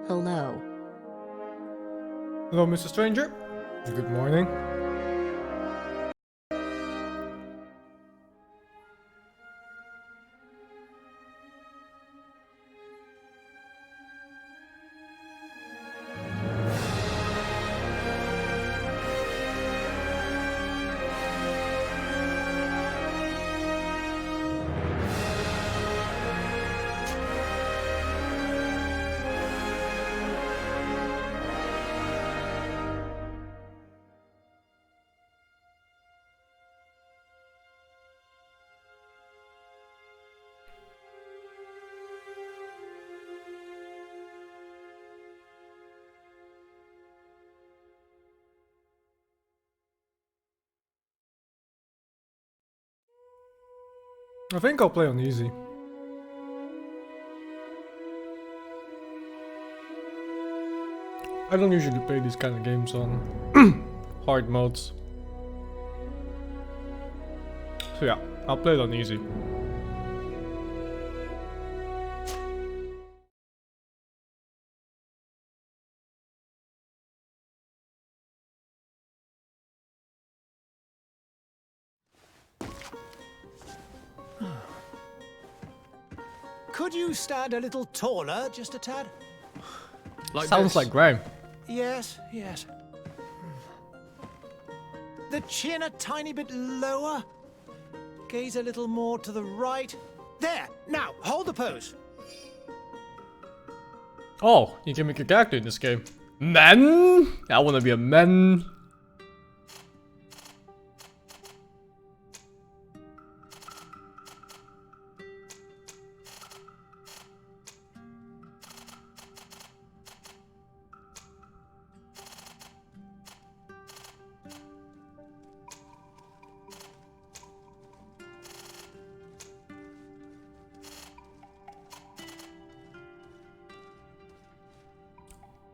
Hello. Hello, Mr. Stranger. Good morning. I think I'll play on easy. I don't usually play these kind of games on hard modes. So yeah, I'll play it on easy. Could you stand a little taller, just a tad? Sounds like Graham. Yes, yes. The chin a tiny bit lower. Gaze a little more to the right. There! Now, hold the pose. Oh, you can make a character in this game. Man! I wanna be a man.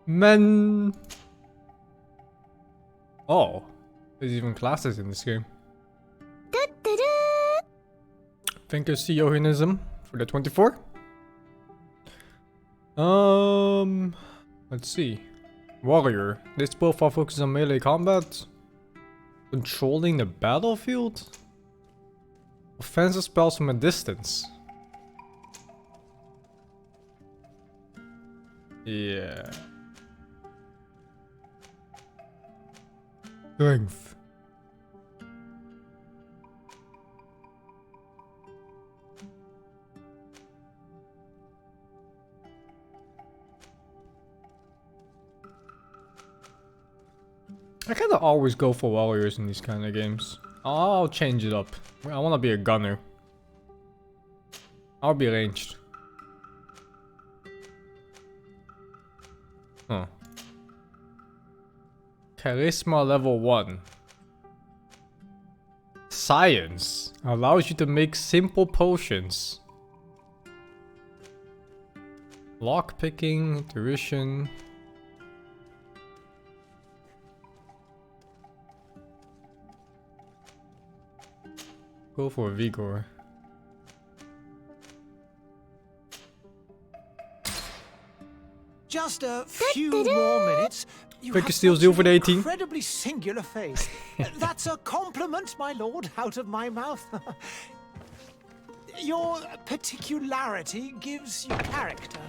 Men. Oh, there's even classes in this game. Thank you, Sionism, for the 24. Let's see. Warrior. This profile focuses on melee combat. Controlling the battlefield. Offensive spells from a distance. Yeah. Strength. I kinda always go for warriors in these kind of games. I'll change it up. I wanna be a gunner. I'll be ranged. Huh. Charisma level 1. Science allows you to make simple potions. Lockpicking, intuition. Go for vigor. Just a few more minutes. You Thank you, have Steel such Zeal, an for the 18. incredibly singular face. That's a compliment, my lord, out of my mouth. Your particularity gives you character.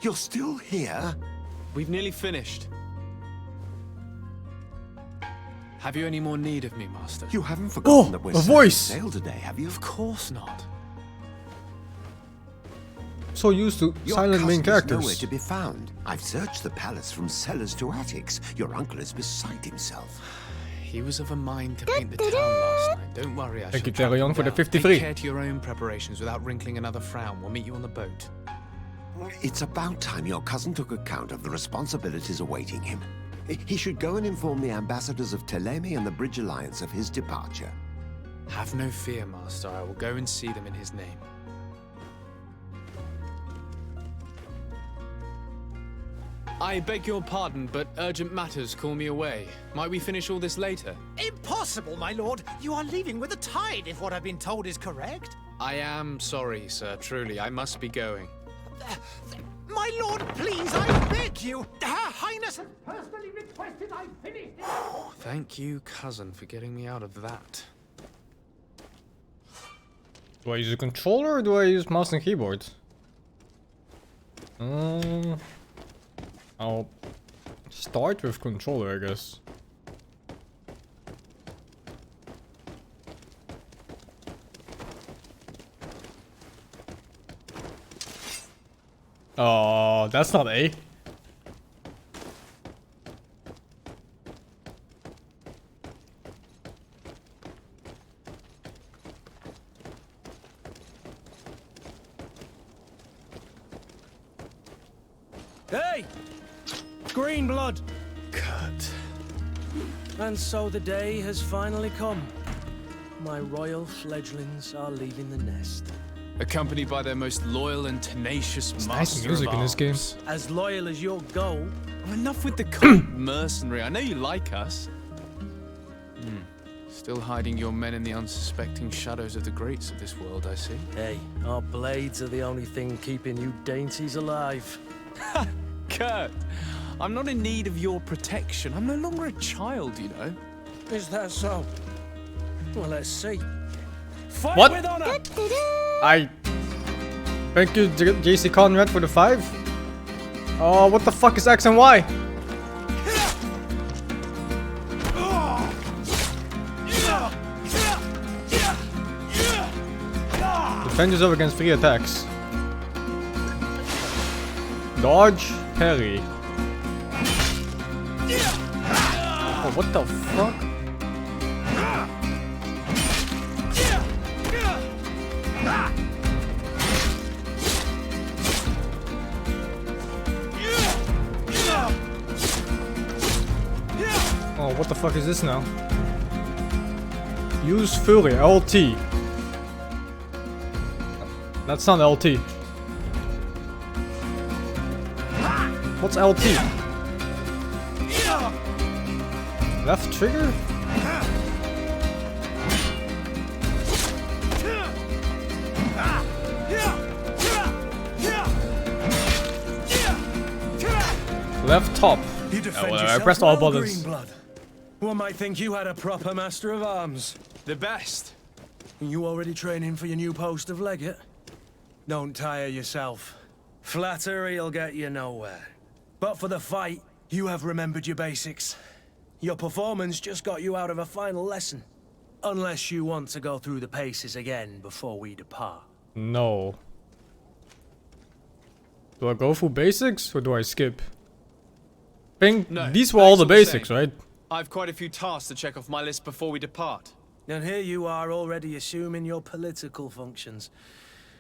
You're still here? We've nearly finished. Have you any more need of me, Master? You haven't forgotten Oh, that we're a setting voice! sail today, have you? Of course not. So used to Your silent main cousin is nowhere characters. to be found. I've searched the palace from cellars to attics. Your uncle is beside himself. He was of a mind to paint the town last night. Don't worry, I Thank shall you, track Terry him Young, for the down. 53. Take care to your own preparations without wrinkling another frown. We'll meet you on the boat. It's about time your cousin took account of the responsibilities awaiting him. He should go and inform the ambassadors of Telemi and the Bridge Alliance of his departure. Have no fear, Master. I will go and see them in his name. I beg your pardon, but urgent matters call me away. Might we finish all this later? Impossible, my lord. You are leaving with the tide, if what I've been told is correct. I am sorry, sir. Truly, I must be going. My lord, please, I beg you. Her Highness has personally requested I finish this. Thank you, cousin, for getting me out of that. Do I use a controller or do I use mouse and keyboard? I'll start with controller, I guess. Oh, that's not A. Hey! Green blood! Kurt. And so the day has finally come. My royal fledglings are leaving the nest. Accompanied by their most loyal and tenacious Nice master music of in this game. arms. As loyal as you'll go. Oh, enough with the cold mercenary. I know you like us. Still hiding your men in the unsuspecting shadows of the greats of this world, I see. Hey, our blades are the only thing keeping you dainties alive. Kurt, I'm not in need of your protection. I'm no longer a child, you know. Is that so? Well, let's see. Fight What? with honor! Thank you, JC Conrad, for the 5. Oh, what the fuck is X and Y? Defend yourself against 3 attacks. Dodge, parry. Oh, what the fuck? Oh, what the fuck is this now? Use Fury, LT. That's not LT. What's LT? Left trigger? Left top. You defend well, I yourself pressed all well, buttons. Greenblood. One might think you had a proper master of arms. The best. You already training for your new post of legate? Don't tire yourself. Flattery'll get you nowhere. But for the fight, you have remembered your basics. Your performance just got you out of a final lesson. Unless you want to go through the paces again before we depart. No. Do I go through basics or do I skip? Think No, these were all thanks the all the basics, same. right? I've quite a few tasks to check off my list before we depart. And here you are already assuming your political functions.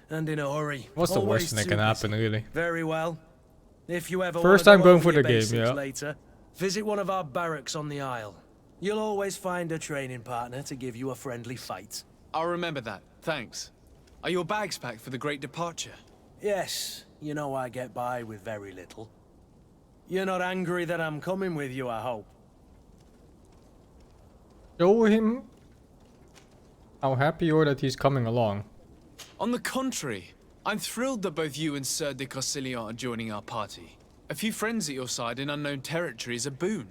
And in a hurry. What's the Always worst that too can busy. happen, really? Very well. If you ever First wanna time go going over for your the game, basics yeah. later, visit one of our barracks on the Isle. You'll always find a training partner to give you a friendly fight. I'll remember that. Thanks. Are your bags packed for the great departure? Yes, you know I get by with very little. You're not angry that I'm coming with you, I hope. Show him how happy you are that he's coming along. On the contrary, I'm thrilled that both you and Sir de Corsilian are joining our party. A few friends at your side in unknown territory is a boon.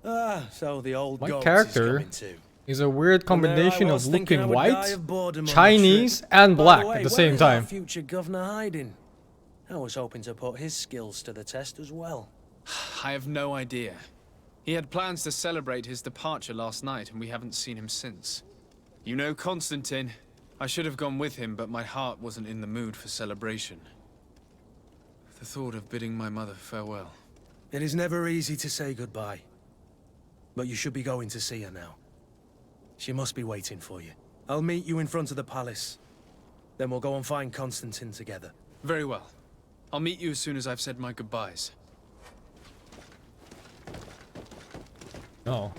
Ah, so the old My goat character is coming too. Is a weird And there I combination was of thinking I looking would die white, of boredom on the Chinese, trip. and By black way, at the where same is our time. future governor hiding? I was hoping to put his skills to the test as well. I have no idea. He had plans to celebrate his departure last night, and we haven't seen him since. You know Constantine. I should have gone with him, but my heart wasn't in the mood for celebration. The thought of bidding my mother farewell. It is never easy to say goodbye. But you should be going to see her now. She must be waiting for you. I'll meet you in front of the palace. Then we'll go and find Constantine together. Very well. I'll meet you as soon as I've said my goodbyes. No,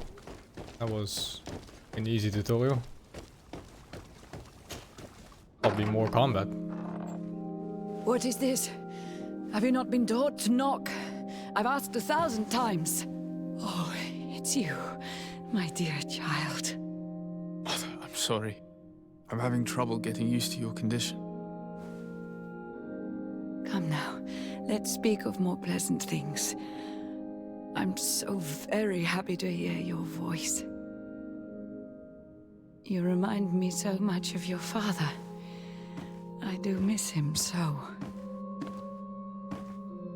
that was an easy tutorial. Probably more combat. What is this? Have you not been taught to knock? I've asked 1,000 times. Oh, it's you, my dear child. Mother, I'm sorry. I'm having trouble getting used to your condition. Come now, let's speak of more pleasant things. I'm so very happy to hear your voice. You remind me so much of your father. I do miss him so.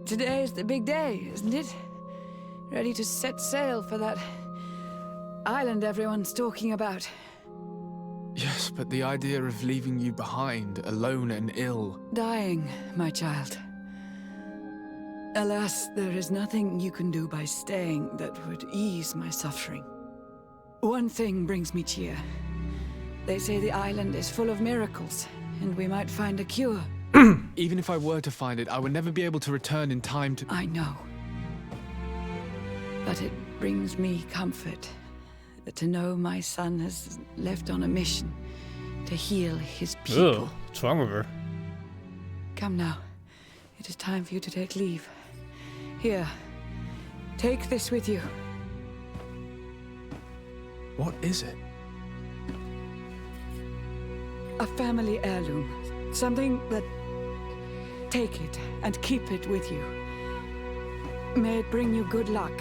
Today is the big day, isn't it? Ready to set sail for that island everyone's talking about. Yes, but the idea of leaving you behind, alone and ill. Dying, my child. Alas, there is nothing you can do by staying that would ease my suffering. One thing brings me cheer. They say the island is full of miracles, and we might find a cure. Even if I were to find it, I would never be able to return in time to... I know. But it brings me comfort to know my son has left on a mission to heal his people. Ugh, what's wrong with her? Come now. It is time for you to take leave. Here, take this with you. What is it? A family heirloom. Something that... Take it and keep it with you. May it bring you good luck.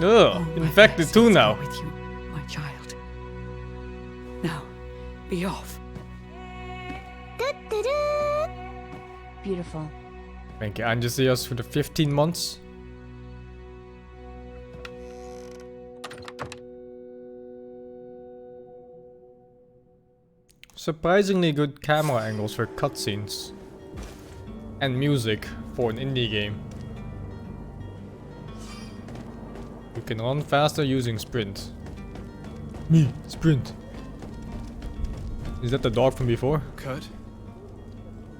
Ugh, infected too now. With you, my child. Now, be off. Beautiful. Thank you, Andesias, for the 15 months. Surprisingly good camera angles for cutscenes. And music for an indie game. You can run faster using sprint. Me, sprint. Is that the dog from before? Kurt?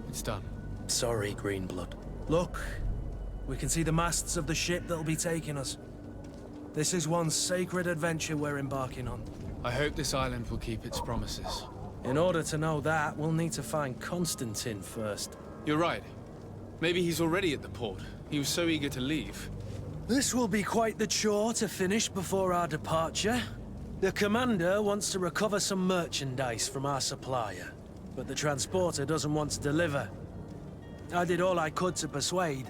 It's done. Sorry, Greenblood. Look, we can see the masts of the ship that'll be taking us. This is one sacred adventure we're embarking on. I hope this island will keep its promises. In order to know that, we'll need to find Constantine first. You're right. Maybe he's already at the port. He was so eager to leave. This will be quite the chore to finish before our departure. The commander wants to recover some merchandise from our supplier, but the transporter doesn't want to deliver. I did all I could to persuade.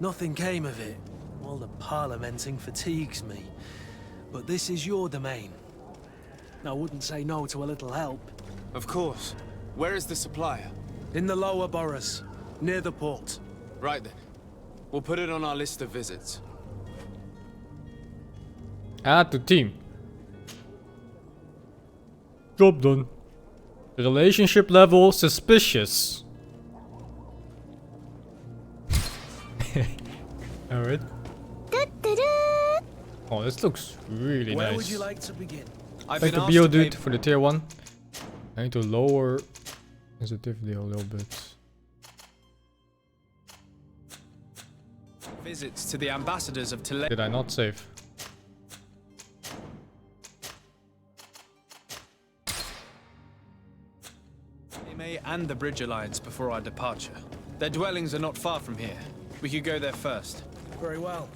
Nothing came of it. All the parliamenting fatigues me. But this is your domain. I wouldn't say no to a little help. Of course. Where is the supplier? In the lower boroughs, near the port. Right then. We'll put it on our list of visits. Add to team. Job done. Relationship level suspicious. Alright. Oh, this looks really Where nice. would you like to begin? I've Like been the asked BO to dude pay- for the tier 1. I need to lower sensitivity a little bit. visits to the ambassadors of Tele. Did I not save? And the Bridge Alliance before our departure. Their dwellings are not far from here. We could go there first. Very well.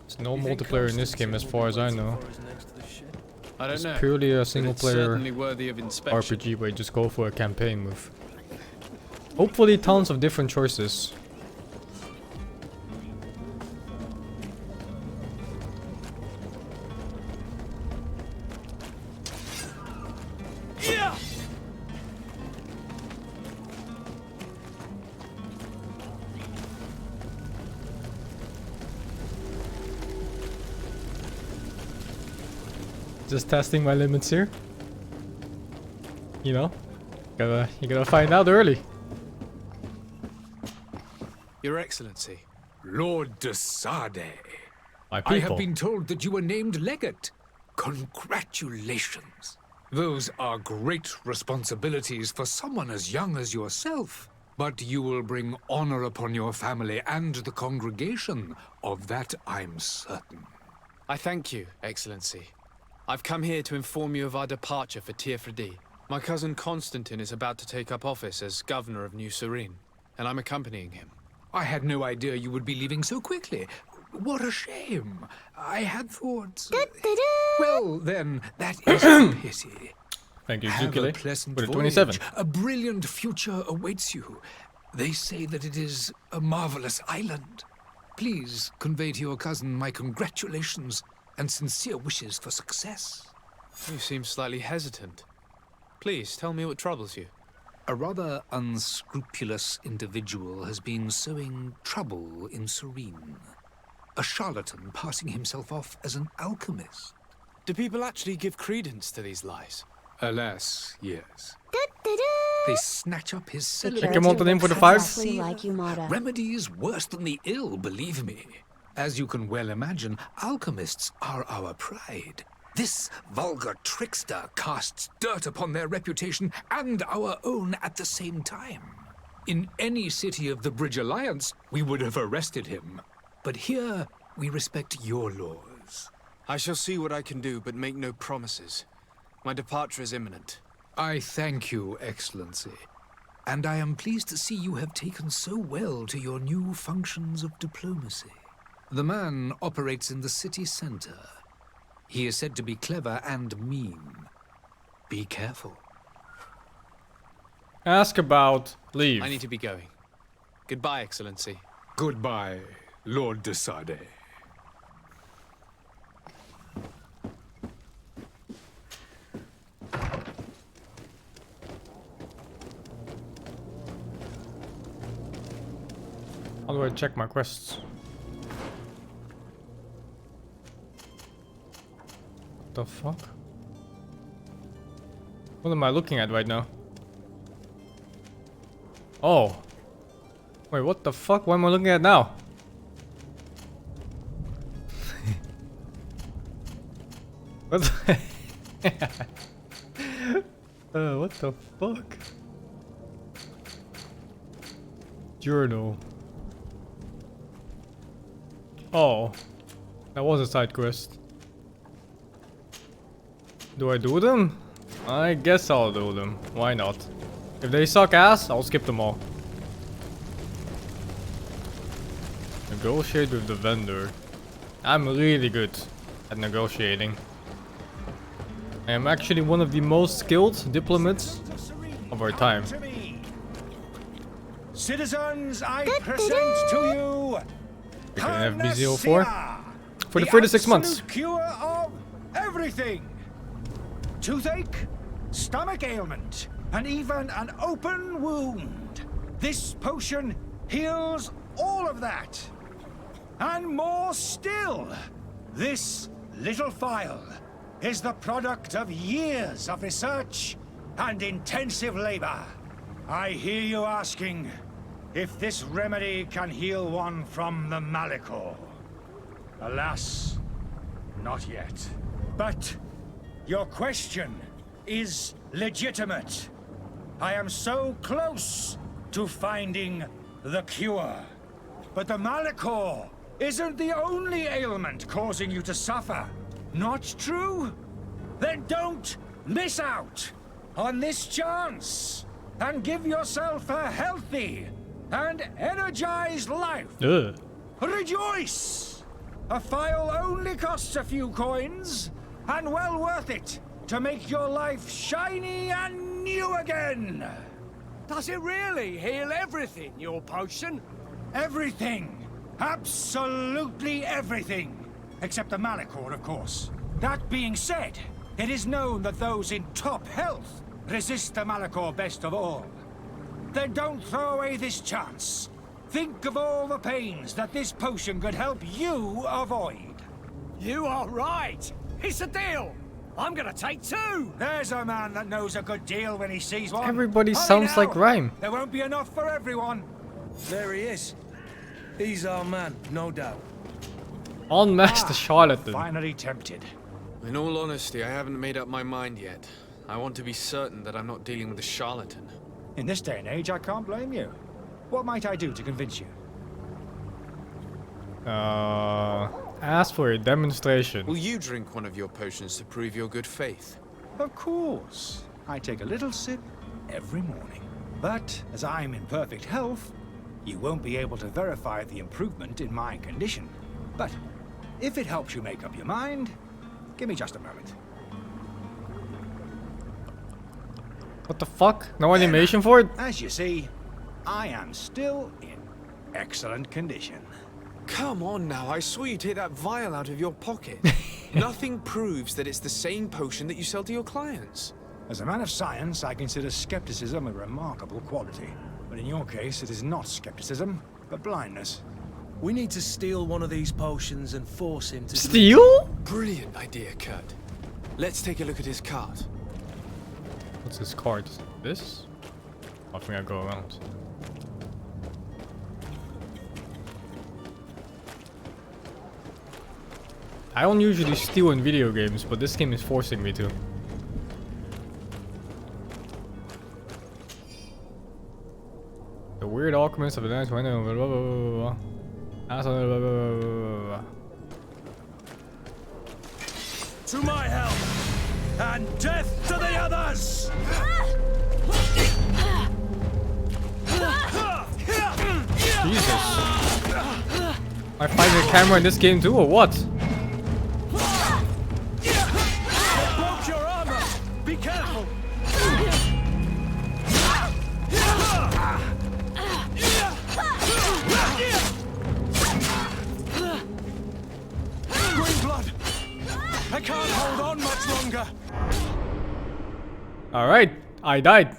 There's no multiplayer in this game as far as I know. I don't It's know. purely a but single it's player certainly worthy of inspection. RPG where you just go for a campaign move. Hopefully tons of different choices. Just testing my limits here. You know, you gotta find out early. Your Excellency. Lord de Sade, My I have people. been told that you were named legate. Congratulations. Those are great responsibilities for someone as young as yourself. But you will bring honor upon your family and the congregation. Of that I'm certain. I thank you, Excellency. I've come here to inform you of our departure for Tirfredi. My cousin Constantine is about to take up office as governor of New Serene, and I'm accompanying him. I had no idea you would be leaving so quickly. What a shame. I had thought... Well, then, that is a pity. Thank you, Have a Zukile, pleasant for the voyage. 27. A brilliant future awaits you. They say that it is a marvelous island. Please convey to your cousin my congratulations and sincere wishes for success. You seem slightly hesitant. Please, tell me what troubles you. A rather unscrupulous individual has been sowing trouble in Serene. A charlatan passing himself off as an alchemist. Do people actually give credence to these lies? Alas, yes. They snatch up his Check him out the name for the 5. Exactly like Yumada. remedies worse than the ill, believe me. As you can well imagine, alchemists are our pride. This vulgar trickster casts dirt upon their reputation and our own at the same time. In any city of the Bridge Alliance, we would have arrested him. But here, we respect your laws. I shall see what I can do, but make no promises. My departure is imminent. I thank you, Excellency. And I am pleased to see you have taken so well to your new functions of diplomacy. The man operates in the city center. He is said to be clever and mean. Be careful. Ask about leave. I need to be going. Goodbye, Excellency. Goodbye, Lord de Sade. How do I check my quests? What the fuck? What am I looking at right now? Oh. Wait, what the fuck? What am I looking at now? What the what the fuck? Journal. Oh, that was a side quest. Do I do them? I guess I'll do them. Why not? If they suck ass, I'll skip them all. Negotiate with the vendor. I'm really good at negotiating. I am actually one of the most skilled diplomats of our time. Citizens, I present to you An FB04 for the 36 months. Cure of everything. Toothache, stomach ailment, and even an open wound. This potion heals all of that. And more still. This little phial is the product of years of research and intensive labor. I hear you asking if this remedy can heal one from the Malicor. Alas, not yet. But your question is legitimate. I am so close to finding the cure. But the Malicor isn't the only ailment causing you to suffer. Not true? Then don't miss out on this chance and give yourself a healthy and energized life. Ugh. Rejoice! A phial only costs a few coins, and well worth it to make your life shiny and new again. Does it really heal everything, your potion? Everything. Absolutely everything. Except the Malicor, of course. That being said, it is known that those in top health resist the Malicor best of all. Then don't throw away this chance. Think of all the pains that this potion could help you avoid. You are right. It's a deal. I'm gonna take 2. There's a man that knows a good deal when he sees one. Everybody Hurry sounds now. like Rhyme. There won't be enough for everyone. There he is. He's our man, no doubt. Unmatched the charlatan. Finally tempted. In all honesty, I haven't made up my mind yet. I want to be certain that I'm not dealing with a charlatan. In this day and age, I can't blame you. What might I do to convince you? Ask for a demonstration. Will you drink one of your potions to prove your good faith? Of course. I take a little sip every morning. But as I'm in perfect health, you won't be able to verify the improvement in my condition. But if it helps you make up your mind, give me just a moment. What the fuck? No animation for it? As you see, I am still in excellent condition. Come on now, I saw you take that vial out of your pocket. Nothing proves that it's the same potion that you sell to your clients. As a man of science, I consider skepticism a remarkable quality. But in your case, it is not skepticism, but blindness. We need to steal one of these potions and force him to... Steal? Brilliant idea, Kurt. Let's take a look at his cart. What's this card? This? I think I go around. I don't usually steal in video games, but this game is forcing me to. The weird alchemist of the night window. Blah, blah, blah, blah, blah. To my help! And death to the others! Jesus. Am I fighting a camera in this game too, or what? Broke your armor! Be careful! Green blood! I can't hold on much longer! Alright, I died.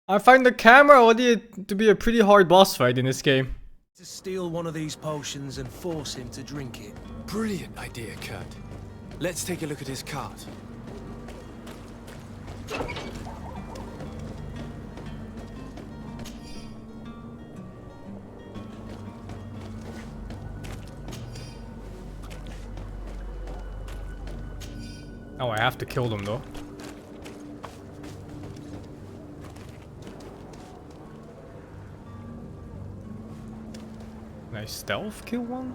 I find the camera already to be a pretty hard boss fight in this game. To steal one of these potions and force him to drink it. Brilliant idea, Kurt. Let's take a look at his cart. Oh, I have to kill them though. Can I stealth kill one?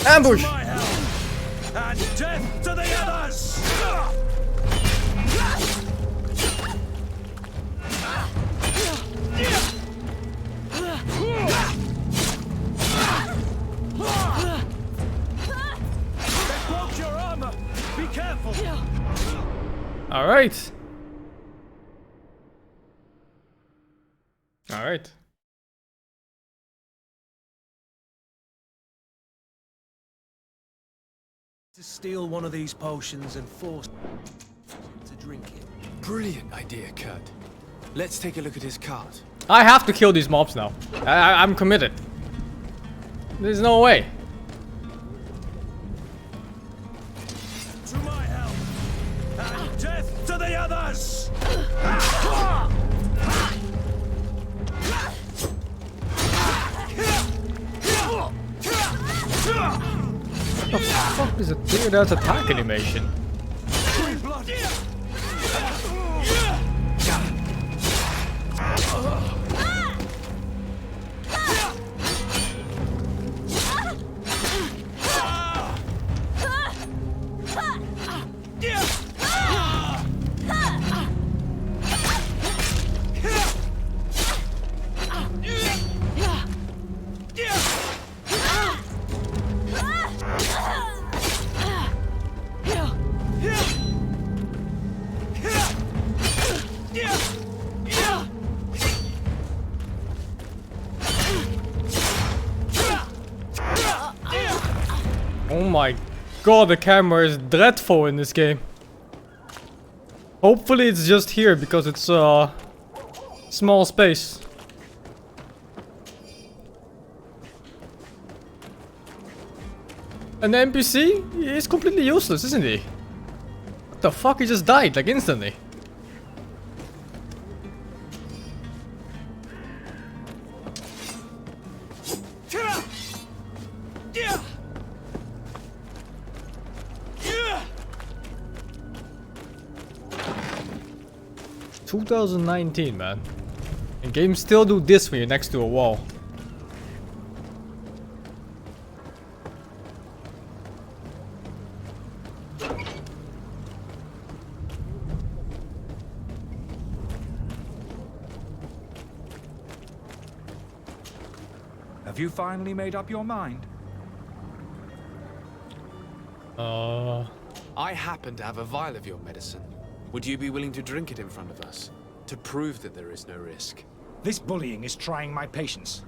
Ambush! My help! And death to the others! They broke your armor! Be careful! Alright. Alright. To steal one of these potions and force him to drink it. Brilliant idea, Kurt. Let's take a look at his cart. I have to kill these mobs now. I'm committed. There's no way. To my help! And death to the others! What the fuck is a weird ass attack animation? Green blood! Oh my god, the camera is dreadful in this game. Hopefully it's just here because it's small space. And the NPC is completely useless, isn't he? What the fuck? He just died like instantly. Yeah! 2019, man. And games still do this when you're next to a wall. Have you finally made up your mind? I happen to have a vial of your medicine. Would you be willing to drink it in front of us? To prove that there is no risk? This bullying is trying my patience.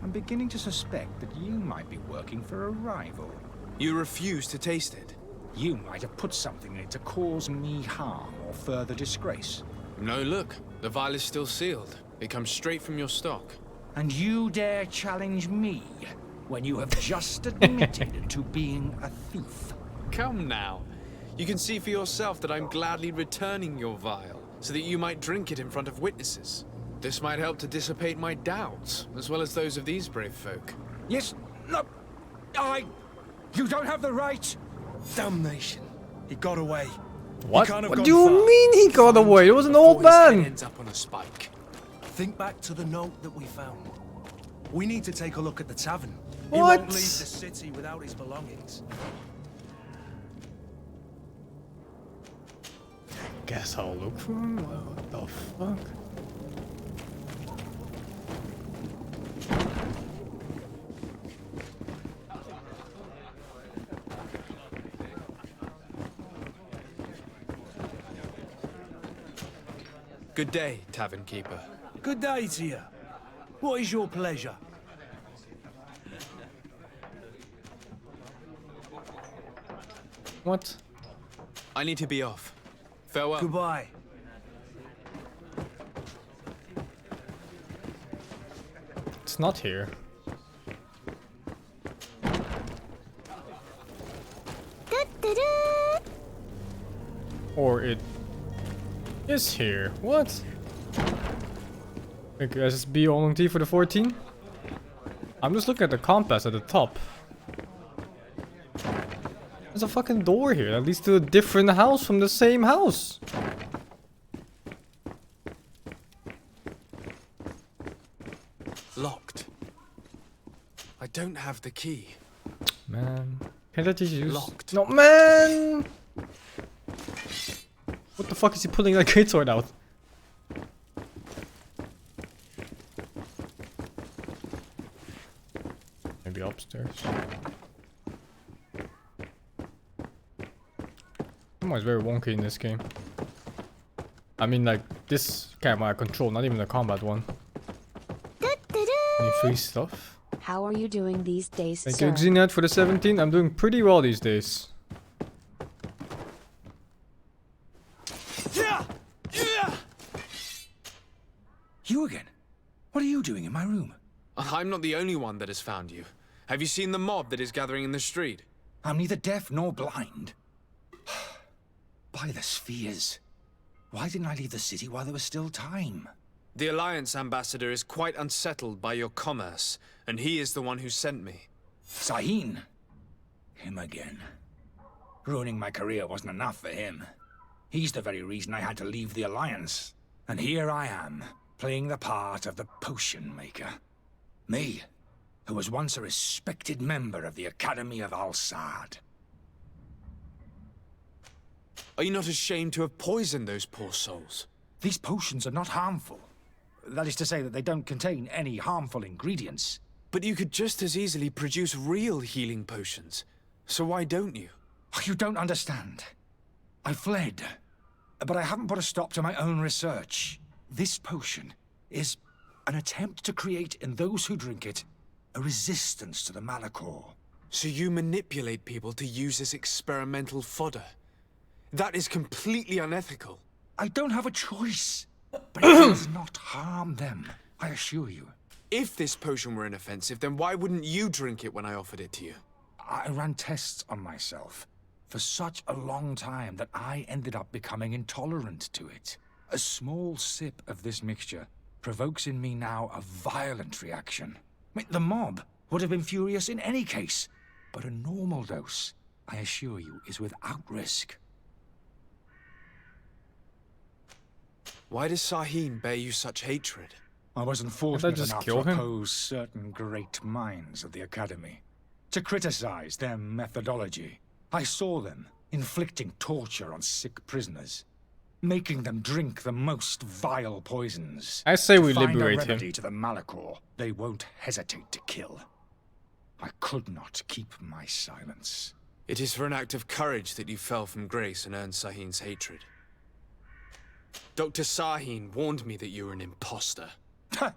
I'm beginning to suspect that you might be working for a rival. You refuse to taste it? You might have put something in it to cause me harm or further disgrace. No, look. The vial is still sealed. It comes straight from your stock. And you dare challenge me when you have just admitted to being a thief? Come now. You can see for yourself that I'm gladly returning your vial, so that you might drink it in front of witnesses. This might help to dissipate my doubts, as well as those of these brave folk. Yes, no, You don't have the right! Damnation. He got away. What? He can't have What gone do you far. mean he got away? It was an old Before his head man. ends up on a spike. Think back to the note that we found. We need to take a look at the tavern. He What? won't leave the city without his belongings. Guess I'll look for him. What the fuck? Good day, tavern keeper. Good day to you. What is your pleasure? What? I need to be off. Farewell. Goodbye. It's not here. Or it is here. What? Okay, SSB on T for the 14. I'm just looking at the compass at the top. There's a fucking door here that leads to a different house from the same house. Locked. I don't have the key. Man. Can't I just use... Locked. No, man! What the fuck is he pulling that greatsword out? Maybe upstairs. Camera is very wonky in this game. I mean, like, this camera I control, not even the combat one. Any free stuff? How are you doing these days, Thank sir? you, Xenet, for the 17. I'm doing pretty well these days. You again? What are you doing in my room? I'm not the only one that has found you. Have you seen the mob that is gathering in the street? I'm neither deaf nor blind. By the spheres. Why didn't I leave the city while there was still time? The Alliance ambassador is quite unsettled by your commerce, and he is the one who sent me. Sahin. Him again. Ruining my career wasn't enough for him. He's the very reason I had to leave the Alliance. And here I am, playing the part of the potion maker. Me, who was once a respected member of the Academy of Al-Sad. Are you not ashamed to have poisoned those poor souls? These potions are not harmful. That is to say that they don't contain any harmful ingredients. But you could just as easily produce real healing potions. So why don't you? Oh, you don't understand. I fled, but I haven't put a stop to my own research. This potion is an attempt to create in those who drink it a resistance to the Malachor. So you manipulate people to use as experimental fodder? That is completely unethical. I don't have a choice, but it does not harm them, I assure you. If this potion were inoffensive, then why wouldn't you drink it when I offered it to you? I ran tests on myself for such a long time that I ended up becoming intolerant to it. A small sip of this mixture provokes in me now a violent reaction. I mean, the mob would have been furious in any case, but a normal dose, I assure you, is without risk. Why does Sahin bear you such hatred? I wasn't fortunate just enough kill to him? oppose certain great minds of the Academy. To criticize their methodology. I saw them inflicting torture on sick prisoners. making them drink the most vile poisons. I say we To find liberate a him. remedy to the Malachor, they won't hesitate to kill. I could not keep my silence. It is for an act of courage that you fell from grace and earned Sahin's hatred. Dr. Sahin warned me that you were an imposter. That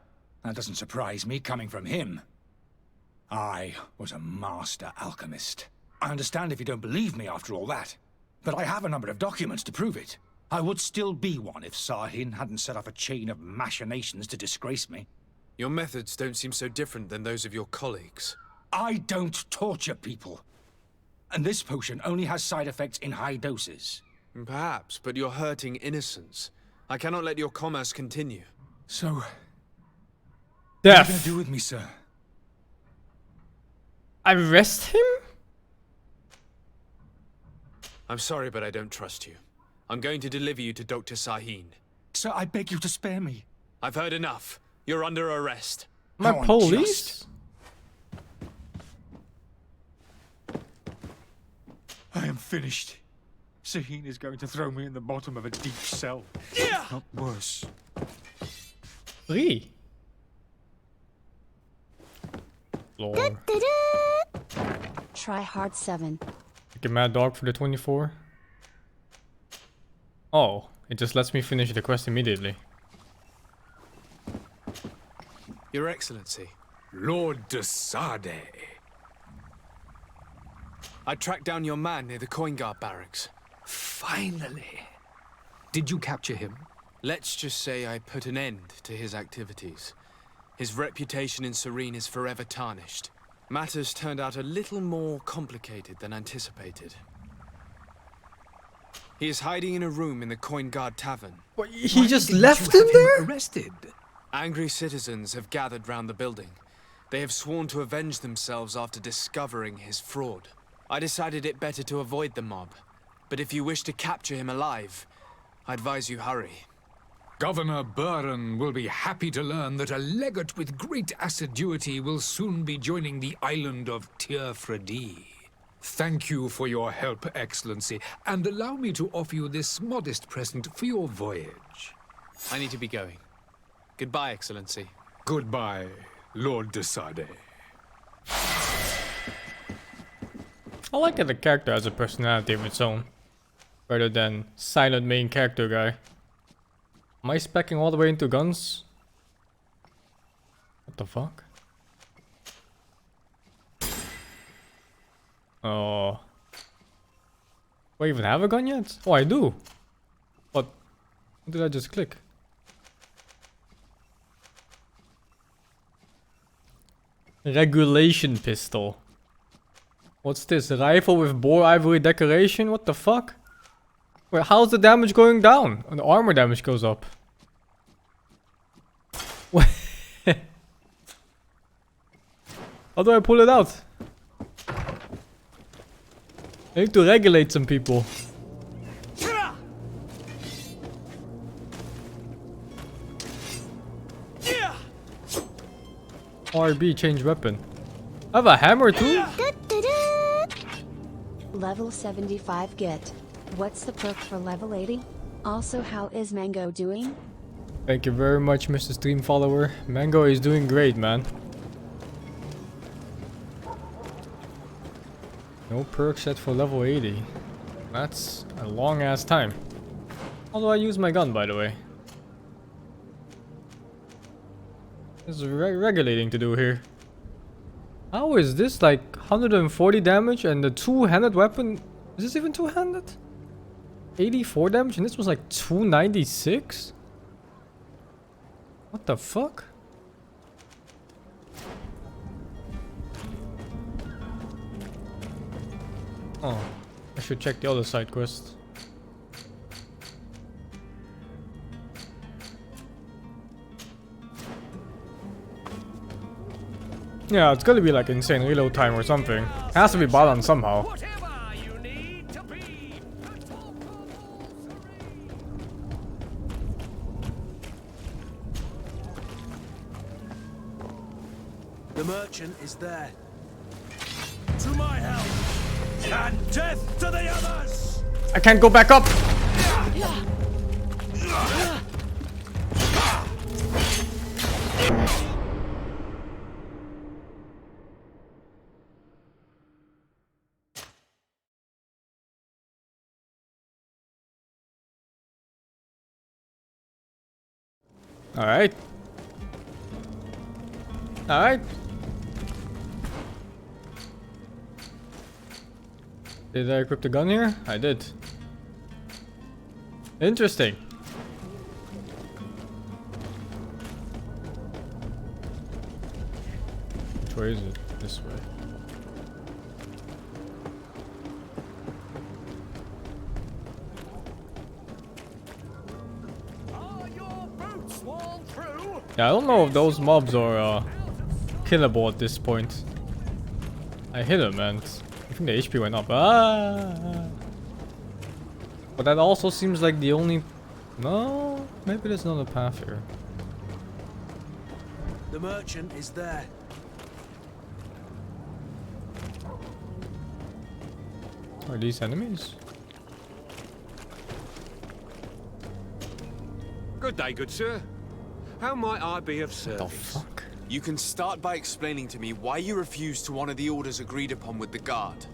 doesn't surprise me coming from him. I was a master alchemist. I understand if you don't believe me after all that, but I have a number of documents to prove it. I would still be one if Sahin hadn't set off a chain of machinations to disgrace me. Your methods don't seem so different than those of your colleagues. I don't torture people. And this potion only has side effects in high doses. Perhaps, but you're hurting innocents. I cannot let your commerce continue. So, what are you Death. gonna do with me, sir? Arrest him? I'm sorry, but I don't trust you. I'm going to deliver you to Dr. Sahin. Sir, I beg you to spare me. I've heard enough. You're under arrest. My How police? unjust. I am finished. Sahin is going to throw me in the bottom of a deep cell. Yeah. Not worse. 3. Lord. Try hard 7. Get Mad Dog for the 24. Oh, it just lets me finish the quest immediately. Your Excellency, Lord de Sade. I tracked down your man near the Coin Guard barracks. Finally. Did you capture him? Let's just say I put an end to his activities. His reputation in Serene is forever tarnished. Matters turned out a little more complicated than anticipated. He is hiding in a room in the Coin Guard Tavern. What, he just Didn't left you him have there? arrested? Angry citizens have gathered round the building. They have sworn to avenge themselves after discovering his fraud. I decided it better to avoid the mob. But if you wish to capture him alive, I advise you hurry. Governor Buren will be happy to learn that a legate with great assiduity will soon be joining the island of Tir-Fredi. Thank you for your help, Excellency, and allow me to offer you this modest present for your voyage. I need to be going. Goodbye, Excellency. Goodbye, Lord de Sade. I like that the character has a personality of its own, rather than silent main character guy. Am I speccing all the way into guns? What the fuck? Oh. Do I even have a gun yet? Oh, I do. What did I just click? Regulation pistol. What's this? Rifle with boar ivory decoration? What the fuck? Wait, how's the damage going down? And the armor damage goes up. How do I pull it out? I need to regulate some people. RB, change weapon. I have a hammer too? Level 75 get. What's the perk for level 80? Also, how is Mango doing? Thank you very much, Mr. Stream Follower. Mango is doing great, man. No perk set for level 80. That's a long ass time. How do I use my gun, by the way? There's regulating to do here. How is this like 140 damage and the two-handed weapon? Is this even two-handed? 84 damage and this was like 296? What the fuck? Oh, I should check the other side quest. Yeah, it's gotta be like insane reload time or something. Has to be balanced somehow. The merchant is there. To my help! And death to the others! I can't go back up! Alright. Alright. Did I equip the gun here? I did. Interesting. Which way is it? This way. Yeah, I don't know if those mobs are killable at this point. I hit them and I think the HP went up. Ah! But that also seems like the only... No? Maybe there's another path here. The merchant is there. Are these enemies? Good day, good sir. How might I be of service? What the fuck? You can start by explaining to me why you refused to honor the orders agreed upon with the guard.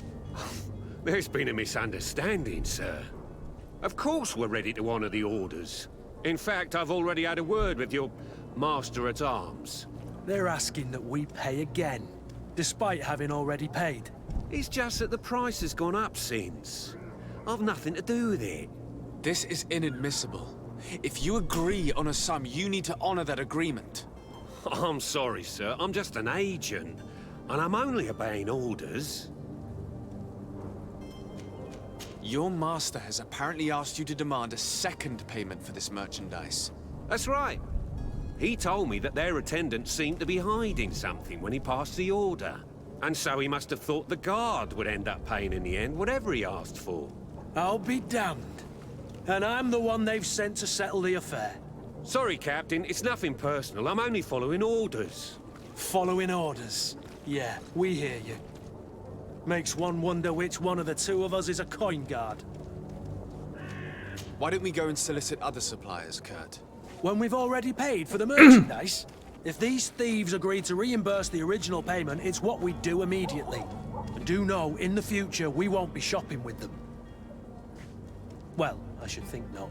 There's been a misunderstanding, sir. Of course we're ready to honor the orders. In fact, I've already had a word with your master-at-arms. They're asking that we pay again, despite having already paid. It's just that the price has gone up since. I've nothing to do with it. This is inadmissible. If you agree on a sum, you need to honor that agreement. I'm sorry, sir. I'm just an agent. And I'm only obeying orders. Your master has apparently asked you to demand a second payment for this merchandise. That's right. He told me that their attendant seemed to be hiding something when he passed the order. And so he must have thought the guard would end up paying in the end, whatever he asked for. I'll be damned. And I'm the one they've sent to settle the affair. Sorry, Captain. It's nothing personal. I'm only following orders. Following orders. Yeah, we hear you. Makes one wonder which one of the two of us is a coin guard. Why don't we go and solicit other suppliers, Kurt? When we've already paid for the merchandise? If these thieves agree to reimburse the original payment, it's what we do immediately. And do know, in the future, we won't be shopping with them. Well, I should think not.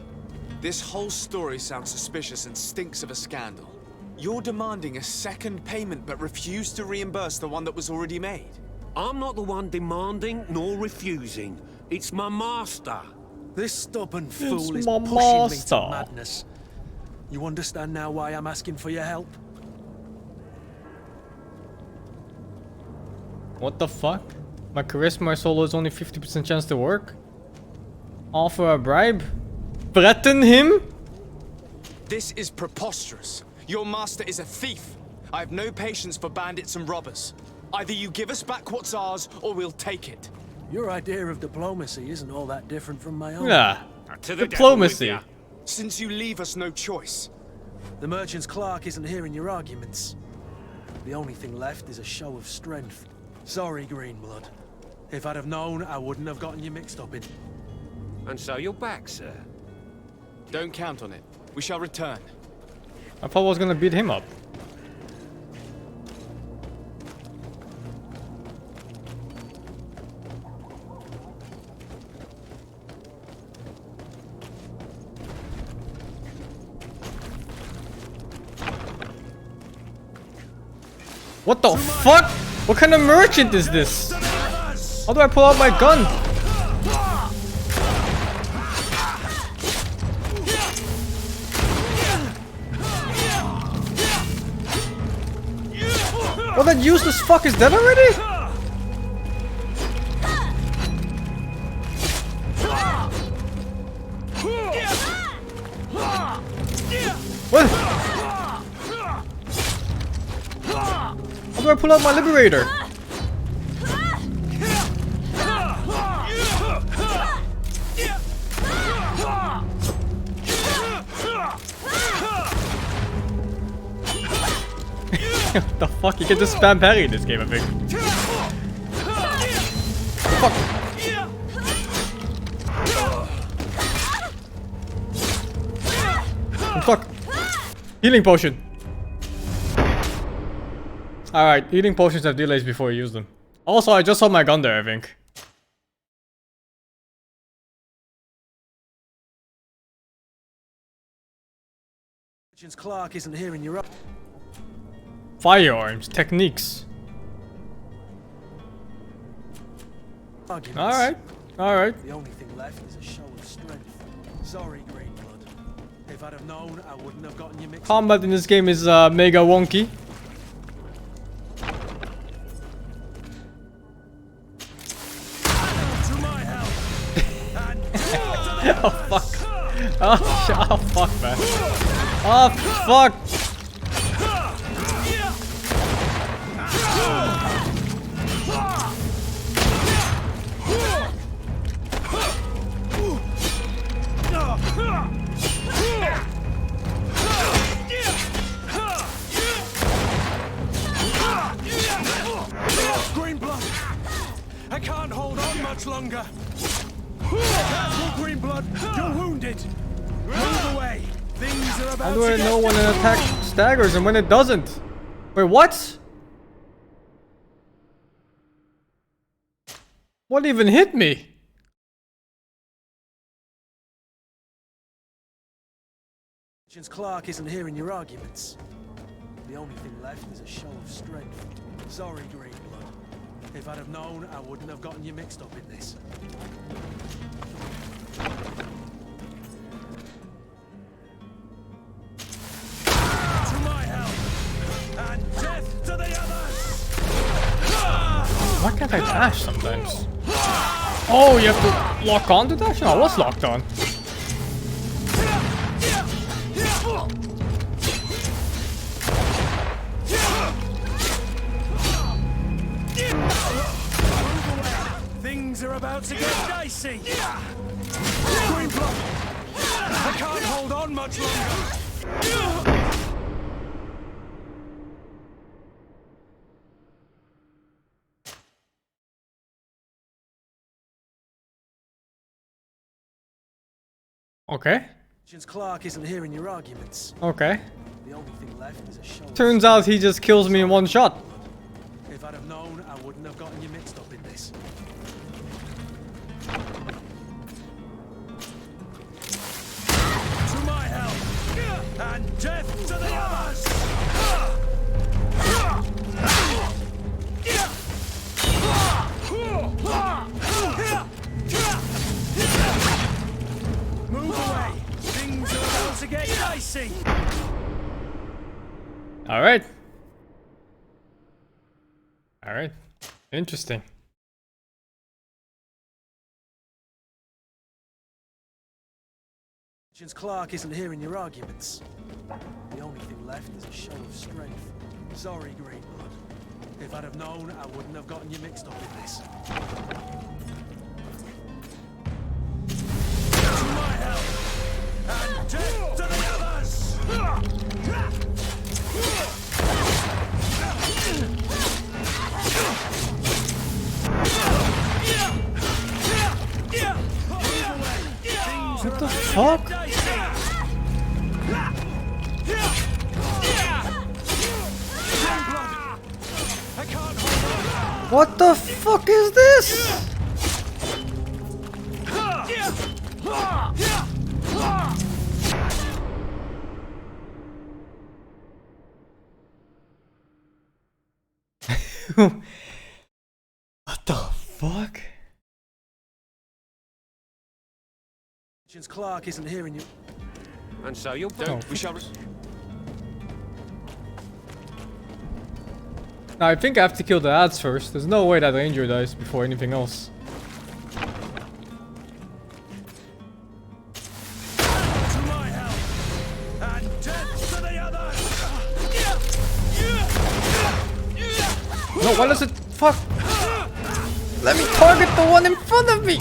This whole story sounds suspicious and stinks of a scandal. You're demanding a second payment but refuse to reimburse the one that was already made. I'm not the one demanding nor refusing. It's my master. This stubborn fool is my pushing me master. to madness. You understand now why I'm asking for your help? What the fuck? My charisma solo is only 50% chance to work? Offer a bribe? Threaten him? This is preposterous. Your master is a thief. I have no patience for bandits and robbers. Either you give us back what's ours, or we'll take it. Your idea of diplomacy isn't all that different from my own. Yeah. To the Diplomacy. devil with Since you leave us no choice. The merchant's clerk isn't hearing your arguments. The only thing left is a show of strength. Sorry, Greenblood. If I'd have known, I wouldn't have gotten you mixed up in. And so you're back, sir. Don't count on it. We shall return. I thought I was gonna beat him up. What the fuck? What kind of merchant is this? How do I pull out my gun? Oh, that useless fuck is dead already? What? How do I pull out my liberator? What the fuck? You can just spam parry in this game, I think. Fuck. fuck? Healing potion. Alright, healing potions have delays before you use them. Also, I just saw my gun there, I think. Clark isn't here in Europe. Firearms, techniques. Alright, alright. The only thing left is a show of strength. Sorry, Greenblood. If I'd have known, I wouldn't have gotten you mixed up. Combat in this game is mega wonky. Oh fuck. Oh fuck, man. Oh fuck. Greenblood! I can't hold on much longer. Careful, Greenblood! You're wounded! Move away! Things are about How do I know when an attack staggers and when it doesn't? Wait, what? What even hit me? Clark isn't hearing your arguments. The only thing left is a show of strength. Sorry, Greenblood. If I'd have known, I wouldn't have gotten you mixed up in this. To my help! And death to the others! Why can't I dash sometimes? Oh, you have to lock on to dash? No, I was locked on. Things are about to get dicey! Greenblood! I can't hold on much longer! Okay. Clark isn't hearing your arguments. Okay. The only thing left is a show. Turns out he just kills me in one shot. If I'd have known, I wouldn't have gotten you mixed up in this. To my help! And death to the others! Move away! Things are about to get dicey! Alright. Alright. Interesting. Clark isn't hearing your arguments. The only thing left is a show of strength. Sorry, Greenblood. If I'd have known, I wouldn't have gotten you mixed up in this. To my help! And death to the others! What the fuck? What the fuck is this? What the fuck? Clark isn't hearing you. And so you'll Don't. we shall. Now, I think I have to kill the ads first. There's no way that ranger dies before anything else. To my help! And death to the others! No, why does it... Fuck! Let me target the one in front of me!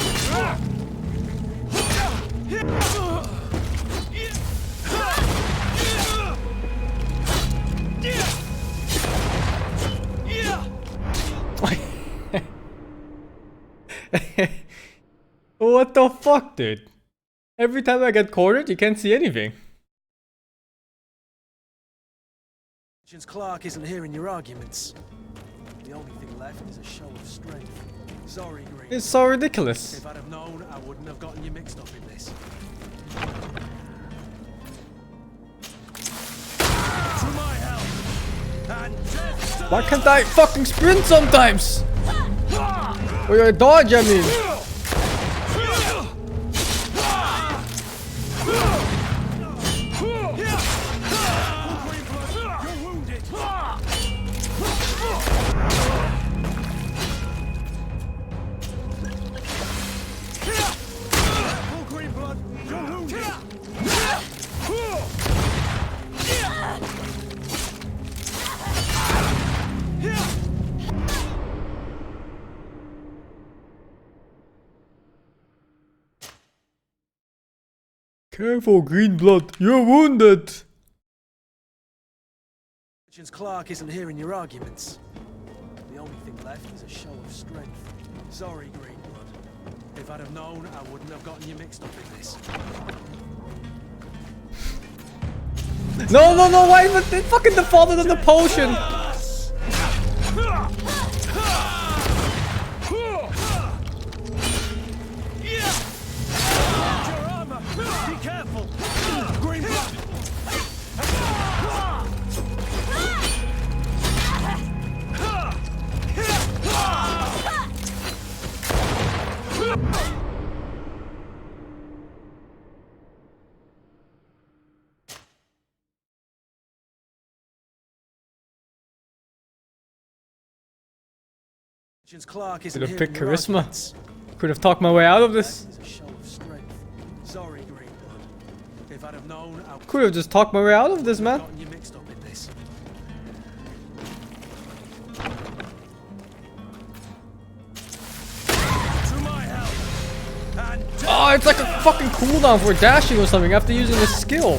What the fuck, dude? Every time I get cornered, you can't see anything. Since Clark isn't hearing your arguments, the only thing left is a show of strength. Sorry, Green. It's so ridiculous. If I'd have known, I wouldn't have gotten you mixed up in this. To my help! And death to Why can't I fucking sprint sometimes? Or you dodge, I mean. Careful, green blood. You're wounded. Since Clark isn't hearing your arguments, the only thing left is a show of strength. Sorry, Greenblood. If I'd have known, I wouldn't have gotten you mixed up in this. No, no, no, why even it fucking defaulted on the potion? Be careful! Greenblood! Since Clark isn't Could have hearing picked your charisma. arguments, Could have talked my way out of this. that is a show of strength. Sorry, Greenblood. If I'd have known, I Could have just talked my way out of this, man. gotten you mixed up in this. To my help! And Oh, it's like a fucking cooldown for dashing or something after using a skill.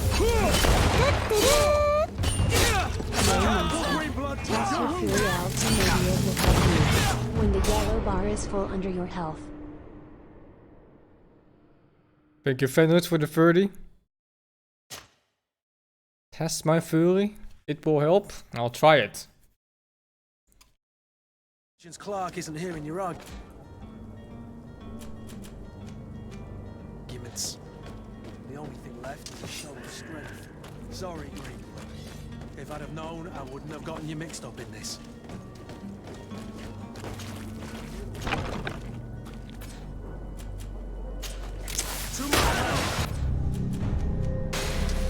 Toss your fury out to maybe it will help you. When the yellow bar is full under your health. Thank you, Fenris, for the 30. Test my fury. It will help. I'll try it. since Clark isn't hearing your arguments, the only thing left is a show of strength. Sorry, Greenblood. If I'd have known, I wouldn't have gotten you mixed up in this. To my help!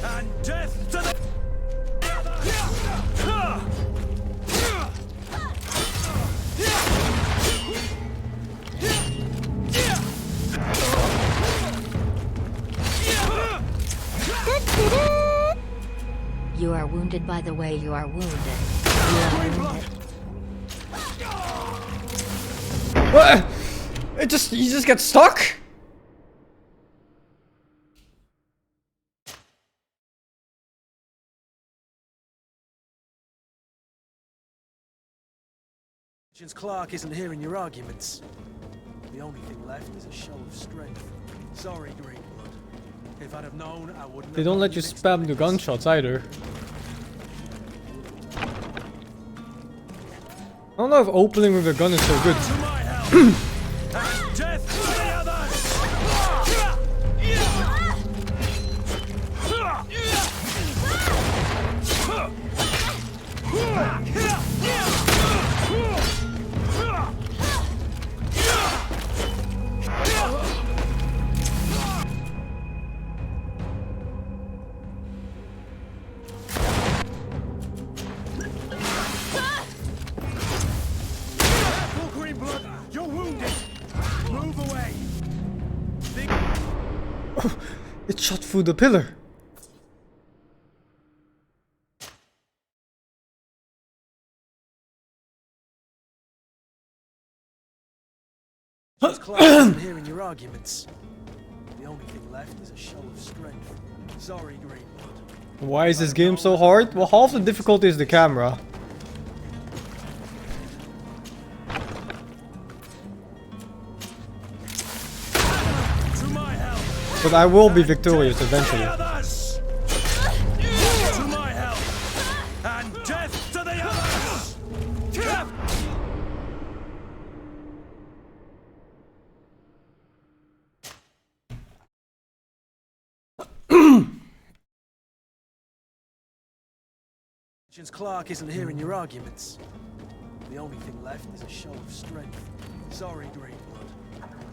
And death to the... You are wounded by the way you are wounded. You are wounded. What? You just get stuck? Since Clark isn't hearing your arguments, the only thing left is a show of strength. Sorry, Greenblood. If I'd have known, I wouldn't. They don't let you spam the gunshots either. I don't know if opening with a gun is so good. To my help! And death to the others! Careful, Greenblood! You're wounded! Move away! It shot through the pillar. Since Clark isn't hearing your arguments, the only thing left is a show of strength. Sorry, Greenblood. Why is this game so hard? Well, half the difficulty is the camera. To my help! But I will be victorious eventually. To my help! And death Since Clark isn't hearing your arguments, the only thing left is a show of strength. Sorry, Greenblood.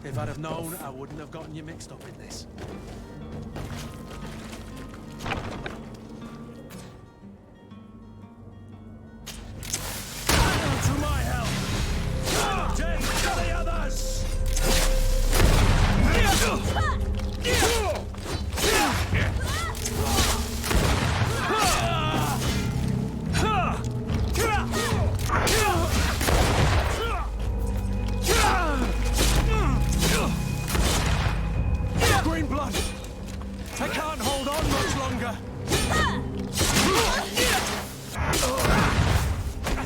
If I'd have known, I wouldn't have gotten you mixed up in this. To my help! Death to the others! Greenblood! I can't hold on much longer!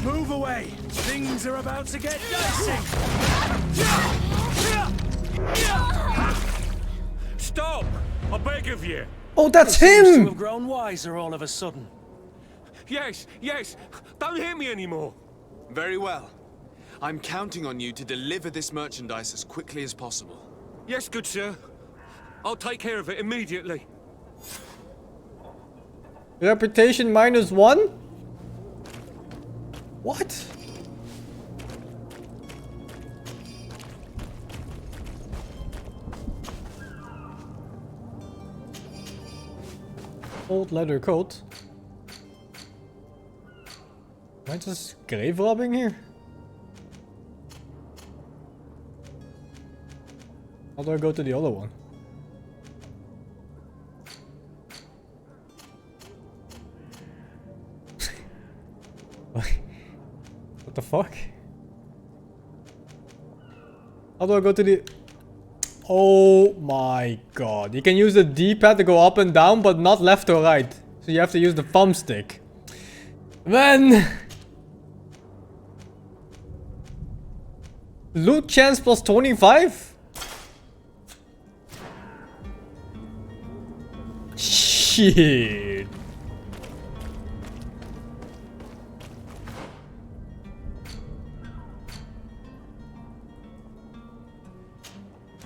Move away! Things are about to get dicey! Stop! I beg of you! Oh, that's Seems to him! have grown wiser all of a sudden. Yes, yes! Don't hit me anymore! Very well. I'm counting on you to deliver this merchandise as quickly as possible. Yes, good sir. I'll take care of it immediately. Reputation -1? What? Old leather coat. Am I just grave robbing here? How do I go to the other one? What the fuck? How do I go to the... Oh my god. You can use the D-pad to go up and down, but not left or right. So you have to use the thumbstick. Man! Loot chance plus 25? Shit.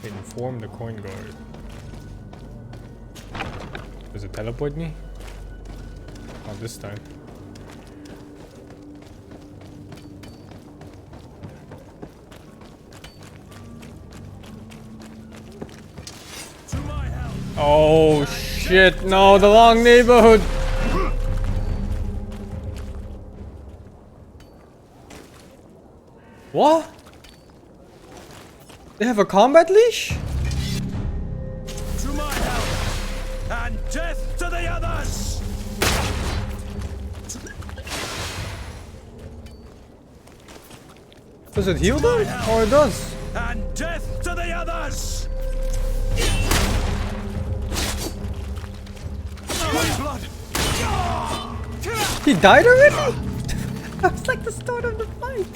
Inform the coin guard. Does it teleport me? Not this time. Oh shit, no, the wrong neighborhood! What? They have a combat leash? To my help! And death to the others! Does it heal them? Or it does? And death to the others! Blood! He died already? That was like the start of the fight.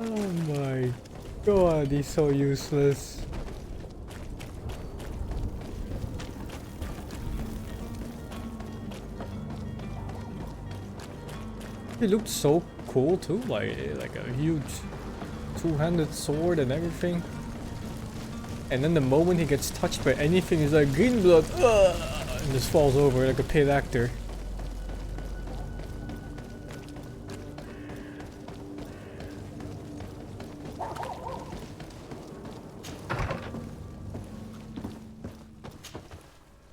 Oh my god, he's so useless. He looked so cool too, like a huge two-handed sword and everything. And then the moment he gets touched by anything, he's like green blood, and just falls over like a paid actor.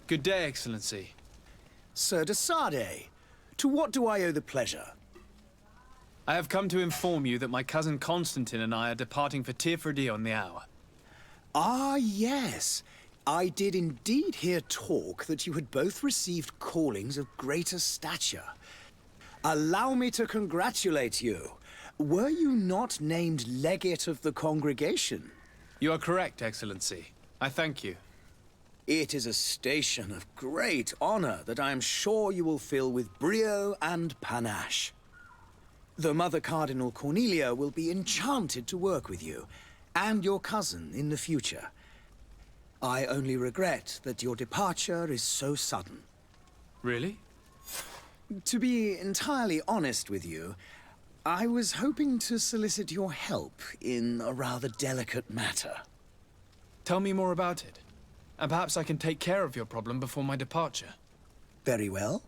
Good day, Excellency. Sir de Sade, to what do I owe the pleasure? I have come to inform you that my cousin Constantine and I are departing for Tirfredi on the hour. Ah, yes. I did indeed hear talk that you had both received callings of greater stature. Allow me to congratulate you. Were you not named legate of the congregation? You are correct, Excellency. I thank you. It is a station of great honor that I am sure you will fill with brio and panache. The Mother Cardinal Cornelia will be enchanted to work with you, and your cousin in the future. I only regret that your departure is so sudden. Really? To be entirely honest with you, I was hoping to solicit your help in a rather delicate matter. Tell me more about it, and perhaps I can take care of your problem before my departure. Very well.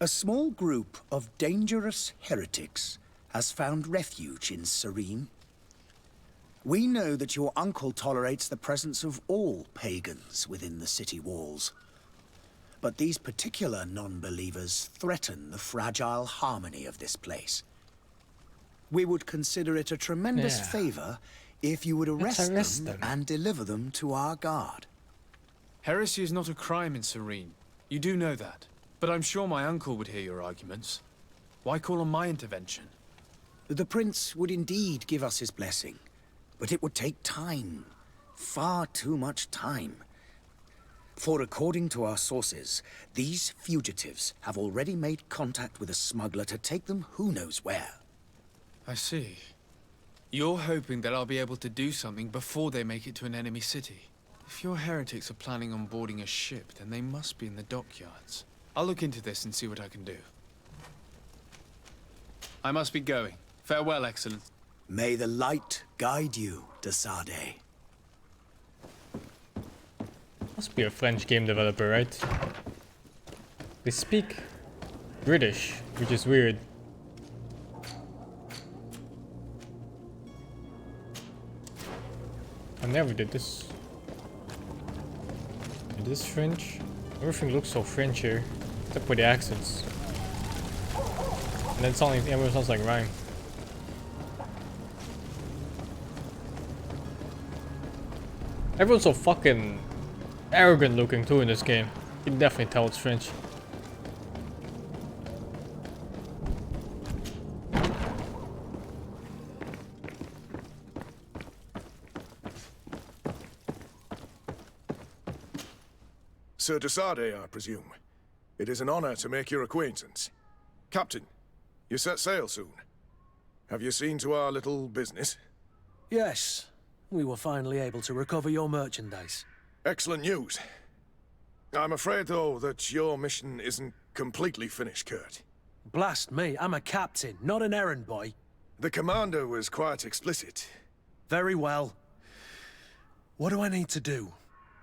A small group of dangerous heretics has found refuge in Serene. We know that your uncle tolerates the presence of all pagans within the city walls. But these particular non-believers threaten the fragile harmony of this place. We would consider it a tremendous favor if you would arrest them and deliver them to our guard. Heresy is not a crime in Serene. You do know that. But I'm sure my uncle would hear your arguments. Why call on my intervention? The prince would indeed give us his blessing, but it would take time. Far too much time. For according to our sources, these fugitives have already made contact with a smuggler to take them who knows where. I see. You're hoping that I'll be able to do something before they make it to an enemy city. If your heretics are planning on boarding a ship, then they must be in the dockyards. I'll look into this and see what I can do. I must be going. Farewell, Excellence. May the light guide you, de Sade. Must be a French game developer, right? They speak British, which is weird. I never did this. Is this French? Everything looks so French here, except for the accents. And then everyone sounds like rhyme. Everyone's so fucking arrogant looking too in this game. You can definitely tell it's French. Sir de Sade, I presume. It is an honor to make your acquaintance. Captain, you set sail soon. Have you seen to our little business? Yes. We were finally able to recover your merchandise. Excellent news. I'm afraid, though, that your mission isn't completely finished, Kurt. Blast me, I'm a captain, not an errand boy. The commander was quite explicit. Very well. What do I need to do?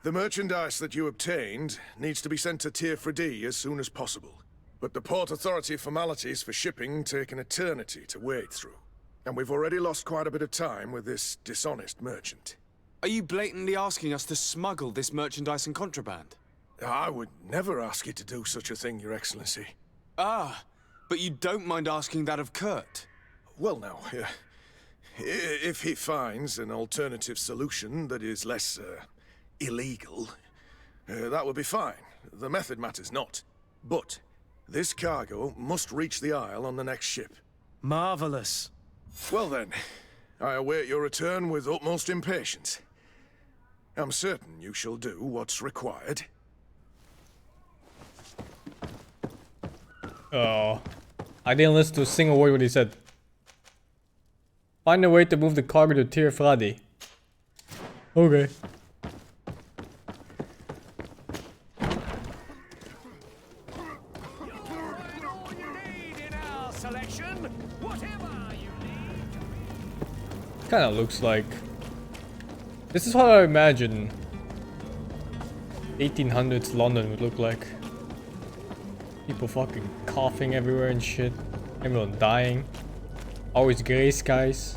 The merchandise that you obtained needs to be sent to Tier 4D as soon as possible. But the Port Authority formalities for shipping take an eternity to wade through. And we've already lost quite a bit of time with this dishonest merchant. Are you blatantly asking us to smuggle this merchandise and contraband? I would never ask you to do such a thing, Your Excellency. Ah, but you don't mind asking that of Kurt? Well, now, if he finds an alternative solution that is less, illegal, that would be fine. The method matters not. But this cargo must reach the Isle on the next ship. Marvelous. Well then, I await your return with utmost impatience. I'm certain you shall do what's required. Oh, I didn't listen to a single word what he said. Find a way to move the cargo to Tier Fradi. Okay. Kinda looks like... This is what I imagine 1800s London would look like. People fucking coughing everywhere and shit. Everyone dying. Always grey skies.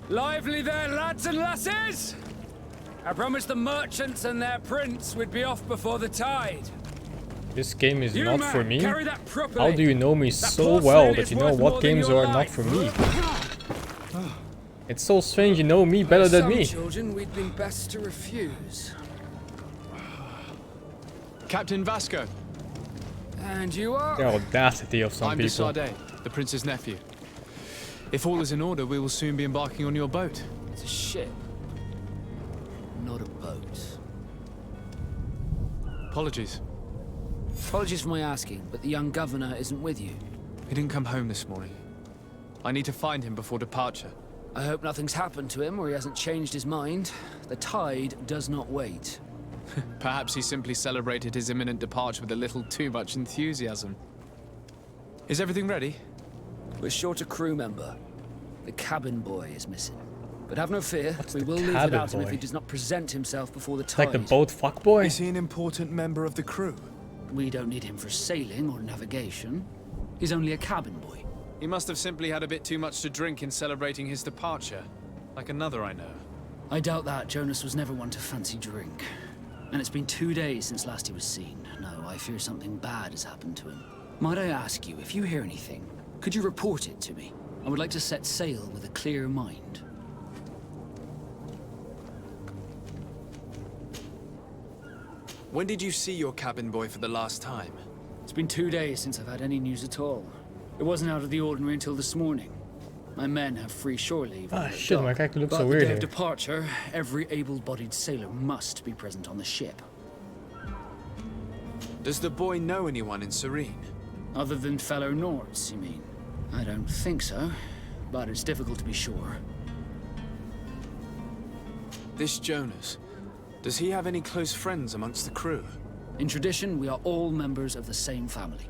Lively there, lads and lasses! I promised the merchants and their prince we'd be off before the tide. This game is not for me? Carry that properly. How do you know me so well that you know what games are not for me? It's so strange you know me better than me. Children, we'd been best to refuse. Captain Vasco. And you are? The audacity of some people. I'm de Sade, the prince's nephew. If all is in order, we will soon be embarking on your boat. It's a ship, not a boat. Apologies. Apologies for my asking, but the young governor isn't with you. He didn't come home this morning. I need to find him before departure. I hope nothing's happened to him or he hasn't changed his mind. The tide does not wait. Perhaps he simply celebrated his imminent departure with a little too much enthusiasm. Is everything ready? We're short a crew member. The cabin boy is missing. But have no fear, we will leave without him if he does not present himself before the tide. Like the boat fuckboy? Is he an important member of the crew? We don't need him for sailing or navigation. He's only a cabin boy. He must have simply had a bit too much to drink in celebrating his departure. Like another I know. I doubt that. Jonas was never one to fancy drink. And it's been 2 days since last he was seen. No, I fear something bad has happened to him. Might I ask you, if you hear anything, could you report it to me? I would like to set sail with a clear mind. When did you see your cabin boy for the last time? It's been 2 days since I've had any news at all. It wasn't out of the ordinary until this morning. My men have free shore leave. Ah, shit, my character looks so But weird the day here. of departure, every able-bodied sailor must be present on the ship. Does the boy know anyone in Serene? Other than fellow Nords, you mean? I don't think so, but it's difficult to be sure. This Jonas, does he have any close friends amongst the crew? In tradition, we are all members of the same family.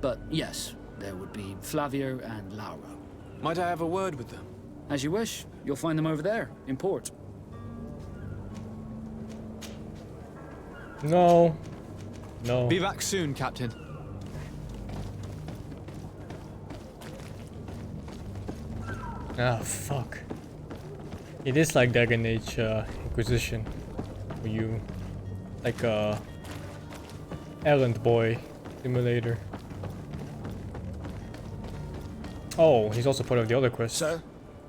But yes, there would be Flavio and Lauro. Might I have a word with them? As you wish. You'll find them over there, in port. No. No. Be back soon, Captain. Ah, fuck. It is like Dragon Age Inquisition. Where you... Like a... errand boy simulator. Oh, he's also part of the other quest. Sir,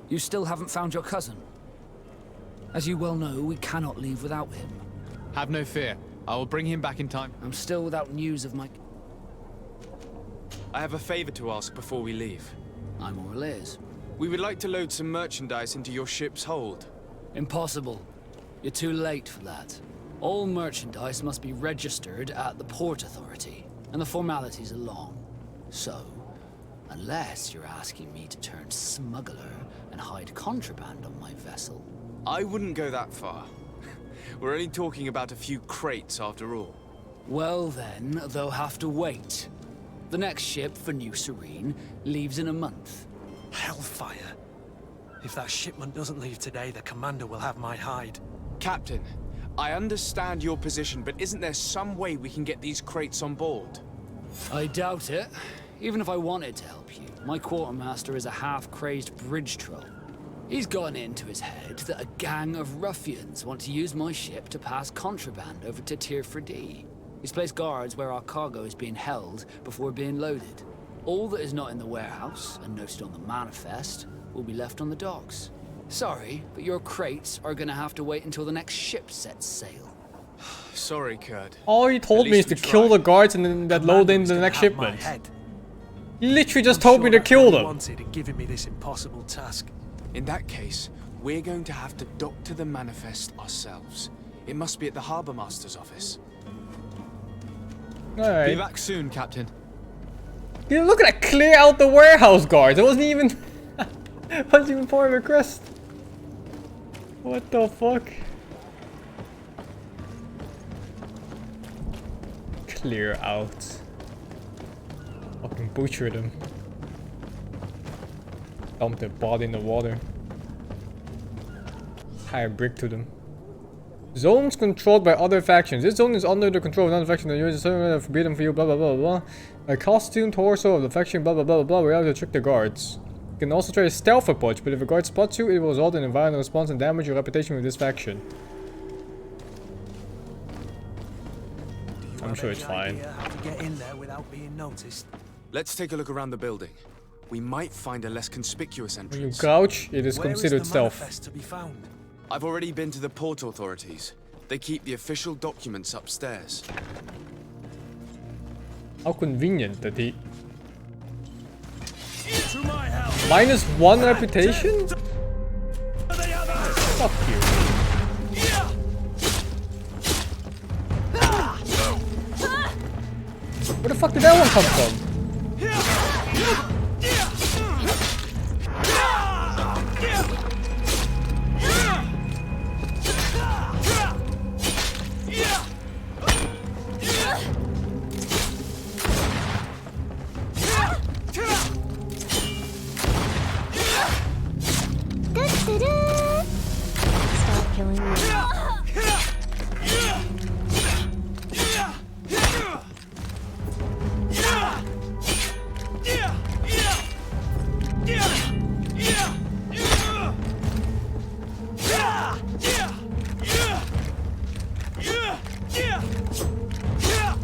you still haven't found your cousin. As you well know, we cannot leave without him. Have no fear. I will bring him back in time. I'm still without news of my... I have a favor to ask before we leave. I'm all ears. We would like to load some merchandise into your ship's hold. Impossible. You're too late for that. All merchandise must be registered at the Port Authority, and the formalities are long. So, unless you're asking me to turn smuggler and hide contraband on my vessel. I wouldn't go that far. We're only talking about a few crates after all. Well then, they'll have to wait. The next ship for New Serene leaves in a month. Hellfire. If that shipment doesn't leave today, the commander will have my hide. Captain, I understand your position, but isn't there some way we can get these crates on board? I doubt it. Even if I wanted to help you, my quartermaster is a half-crazed bridge troll. He's gotten into his head that a gang of ruffians want to use my ship to pass contraband over to Tier 4D. He's placed guards where our cargo is being held before being loaded. All that is not in the warehouse and noted on the manifest will be left on the docks. Sorry, but your crates are gonna have to wait until the next ship sets sail. Sorry, Kurt. All he told me is to kill the guards and then that load in the next shipment. He literally just told me to kill them. Wanted in giving me this impossible task. In that case, we're going to have to dock to the manifest ourselves. It must be at the Harbour Master's office. Alright. Be back soon, Captain. Dude, look at that, clear out the warehouse guards. It wasn't even... wasn't even part of the quest. What the fuck? Clear out. Fucking butcher them. Dump their body in the water. Tie a brick to them. Zones controlled by other factions. This zone is under the control of another faction that uses something forbidden for you, blah blah blah blah. A costume torso of the faction, blah blah blah blah. We're able to trick the guards. You can also try a stealth approach, but if a guard spots you, it will result in a violent response and damage your reputation with this faction. I'm sure it's fine. How to get in there without being noticed? Let's take a look around the building. We might find a less conspicuous When you entrance. crouch, it is Where considered the stealth. manifest to be found? I've already been to the port authorities. They keep the official documents upstairs. How convenient that he... To my help. -1 reputation? Fuck you. Where the fuck did that one come from?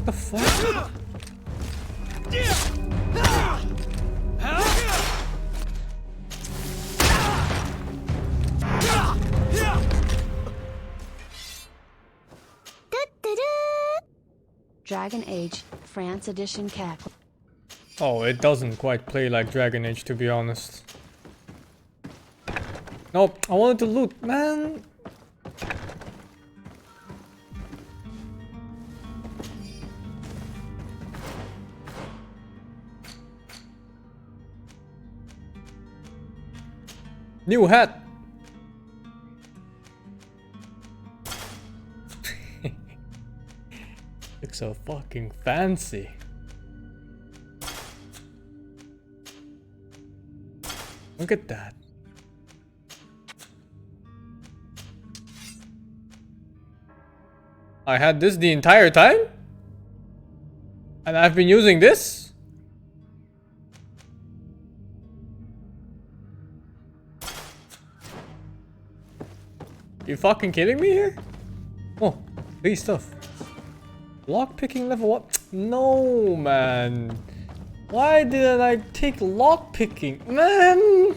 The fuck? Dragon Age, France Edition CAC. Oh, it doesn't quite play like Dragon Age, to be honest. Nope, I wanted to loot, man. New hat. Looks so fucking fancy. Look at that. I had this the entire time? And I've been using this? You fucking kidding me here? Oh, free stuff. Lockpicking level what? No, man. Why didn't I take lockpicking? Man!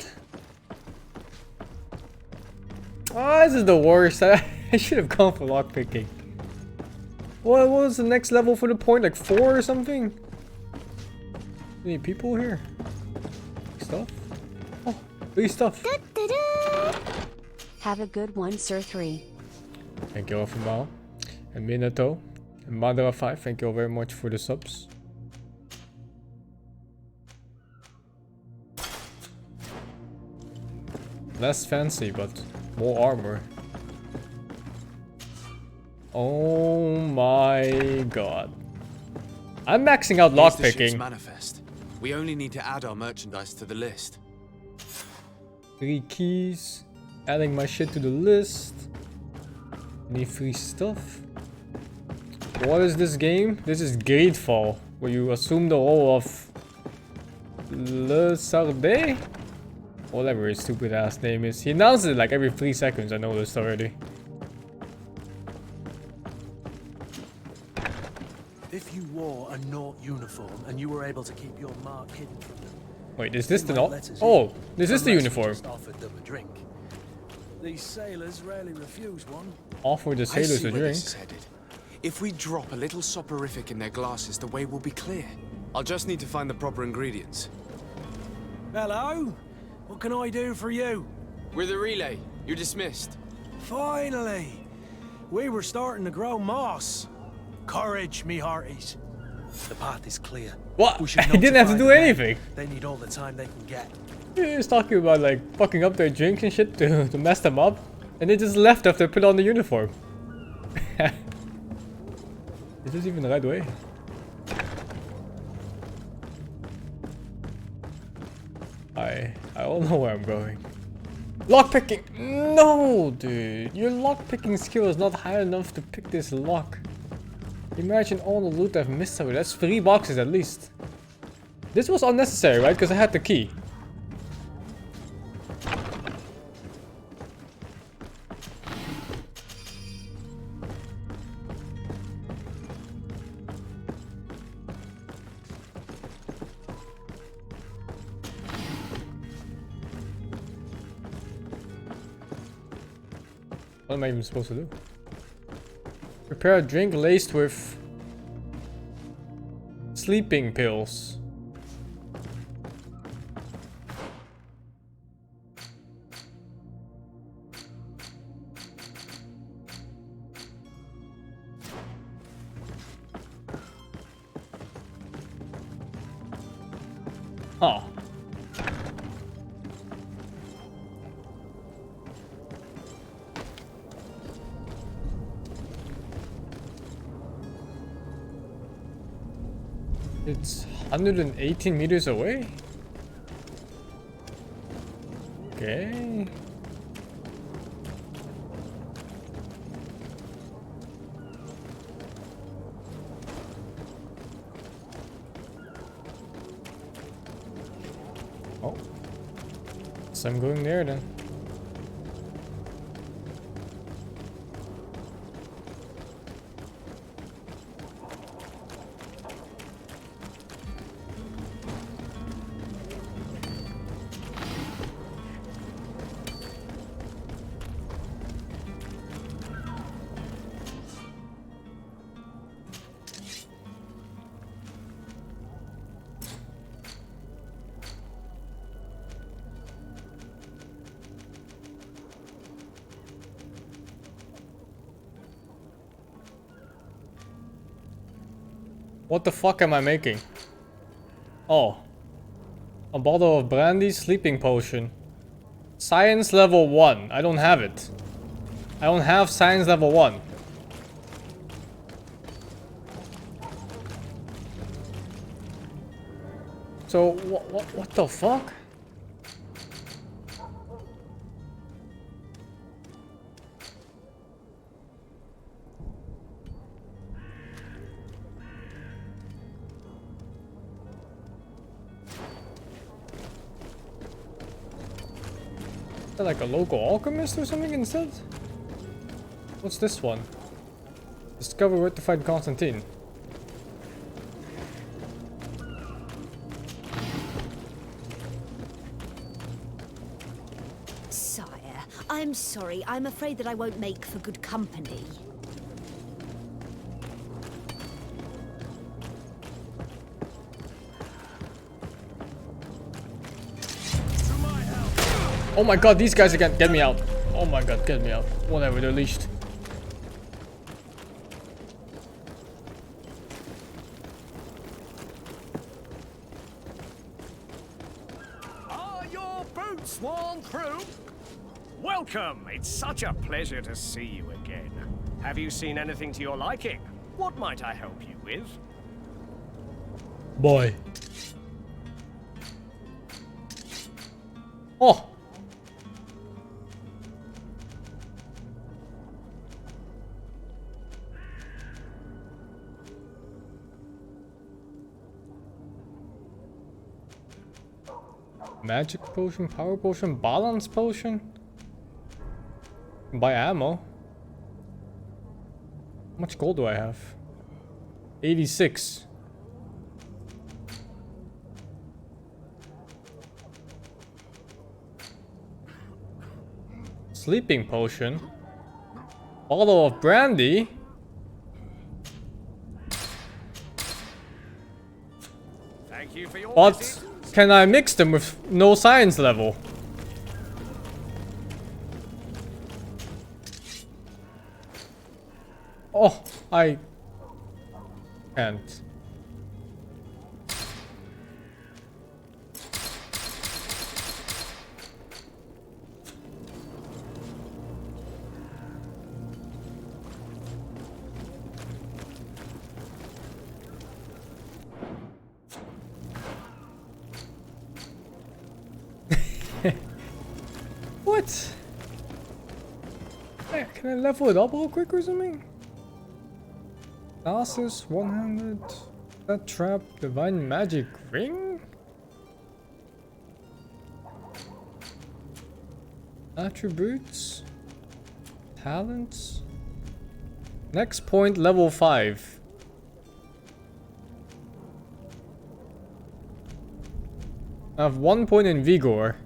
Oh, this is the worst. I should have gone for lockpicking. What was the next level for the point? Like 4 or something? Any people here? Stuff? Oh, free stuff. Have a good one, Sir 3. Thank you all for now. And Minato. And Madara5, thank you all very much for the subs. Less fancy, but more armor. Oh my god. I'm maxing out Here's the ship's lockpicking. manifest. We only need to add our merchandise to the list. 3 keys. Adding my shit to the list. Any free stuff? What is this game? This is Gridfall, where you assume the role of Le Sardé? Whatever his stupid ass name is. He announces it like every 3 seconds, I noticed already. If you wore a Naut uniform and you were able to keep your mark hidden from them. Wait, is this the Naut? Naut? Oh, this is the uniform. Just offered them a drink. These sailors rarely refuse one. Offer the I sailors see a where drink. this is headed. If we drop a little soporific in their glasses, the way will be clear. I'll just need to find the proper ingredients. Hello? What can I do for you? We're the relay. You're dismissed. Finally! We were starting to grow moss. Courage, me hearties. The path is clear. What? We should I didn't have to notify do the men. anything. They need all the time they can get. He was talking about like fucking up their drinks and shit to mess them up. And they just left after put on the uniform. Is this even the right way? I don't know where I'm going. Lockpicking! No, dude. Your lockpicking skill is not high enough to pick this lock. Imagine all the loot I've missed out. That's 3 boxes at least. This was unnecessary, right? Because I had the key. What am I even supposed to do? Prepare a drink laced with sleeping pills. Huh. It's 118 meters away? Okay. Oh. So I'm going there then. What the fuck am I making? Oh. A bottle of brandy sleeping potion. Science level 1. I don't have it. I don't have science level 1. So, what the fuck? Is that like a local alchemist or something instead? What's this one? Discover where to find Constantine. Sire, I'm sorry. I'm afraid that I won't make for good company. Oh my god, these guys again. Get me out. Oh my god, get me out. Whatever, they're leashed. Are your boots worn through? Welcome. It's such a pleasure to see you again. Have you seen anything to your liking? What might I help you with? Boy. Oh. Magic potion, power potion, balance potion. Buy ammo. How much gold do I have? 86. Sleeping potion. Bottle of brandy. Thank you for your But visit. can I mix them with no science level? Oh, I can't. What? Hey, can I level it up real quick or something? Analysis 100. That trap, divine magic ring? Attributes? Talents? Next point, level 5. I have 1 point in vigor.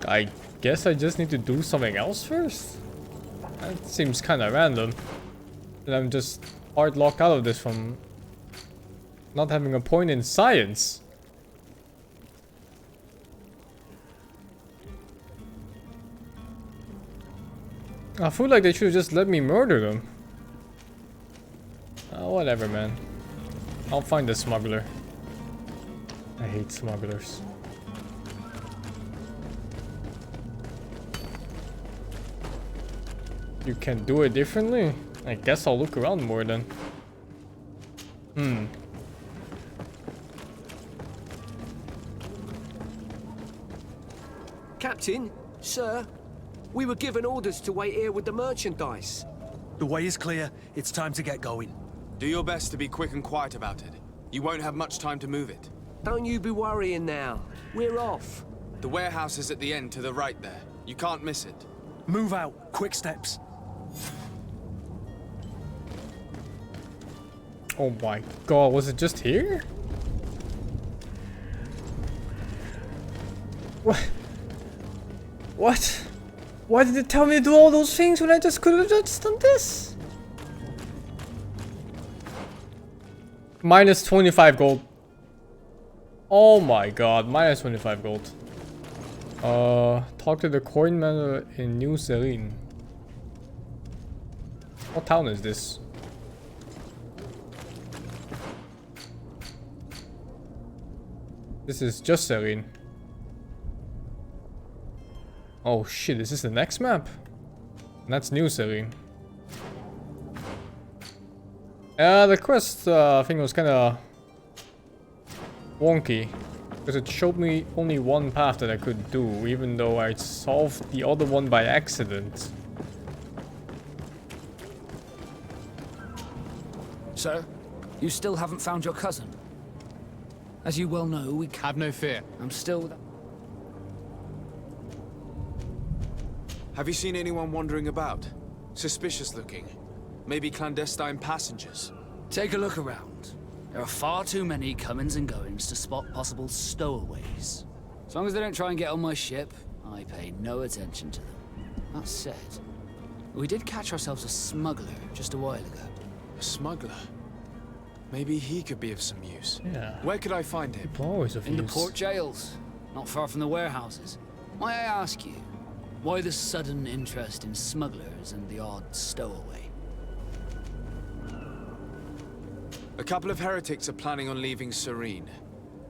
I guess I just need to do something else first? That seems kind of random. And I'm just hard locked out of this from not having a point in science. I feel like they should have just let me murder them. Whatever, man. I'll find the smuggler. I hate smugglers. You can do it differently? I guess I'll look around more then. Captain, sir, we were given orders to wait here with the merchandise. The way is clear. It's time to get going. Do your best to be quick and quiet about it. You won't have much time to move it. Don't you be worrying now. We're off. The warehouse is at the end to the right there. You can't miss it. Move out. Quick steps. Oh my god, was it just here? What? What? Why did it tell me to do all those things when I just could have just done this? Minus 25 gold. Oh my god, minus 25 gold. Talk to the coin man in New Serene. What town is this? This is just Serene. Oh shit, is this the next map? That's New Serene. The quest thing was kinda wonky. Because it showed me only one path that I could do, even though I solved the other one by accident. Sir, you still haven't found your cousin. As you well know, we have no fear. I'm still... Have you seen anyone wandering about? Suspicious looking. Maybe clandestine passengers? Take a look around. There are far too many comings and goings to spot possible stowaways. As long as they don't try and get on my ship, I pay no attention to them. That said, we did catch ourselves a smuggler just a while ago. A smuggler? Maybe he could be of some use. Yeah. Where could I find him? Always of In the use. port jails, not far from the warehouses. May I ask you, why the sudden interest in smugglers and the odd stowaway? A couple of heretics are planning on leaving Serene.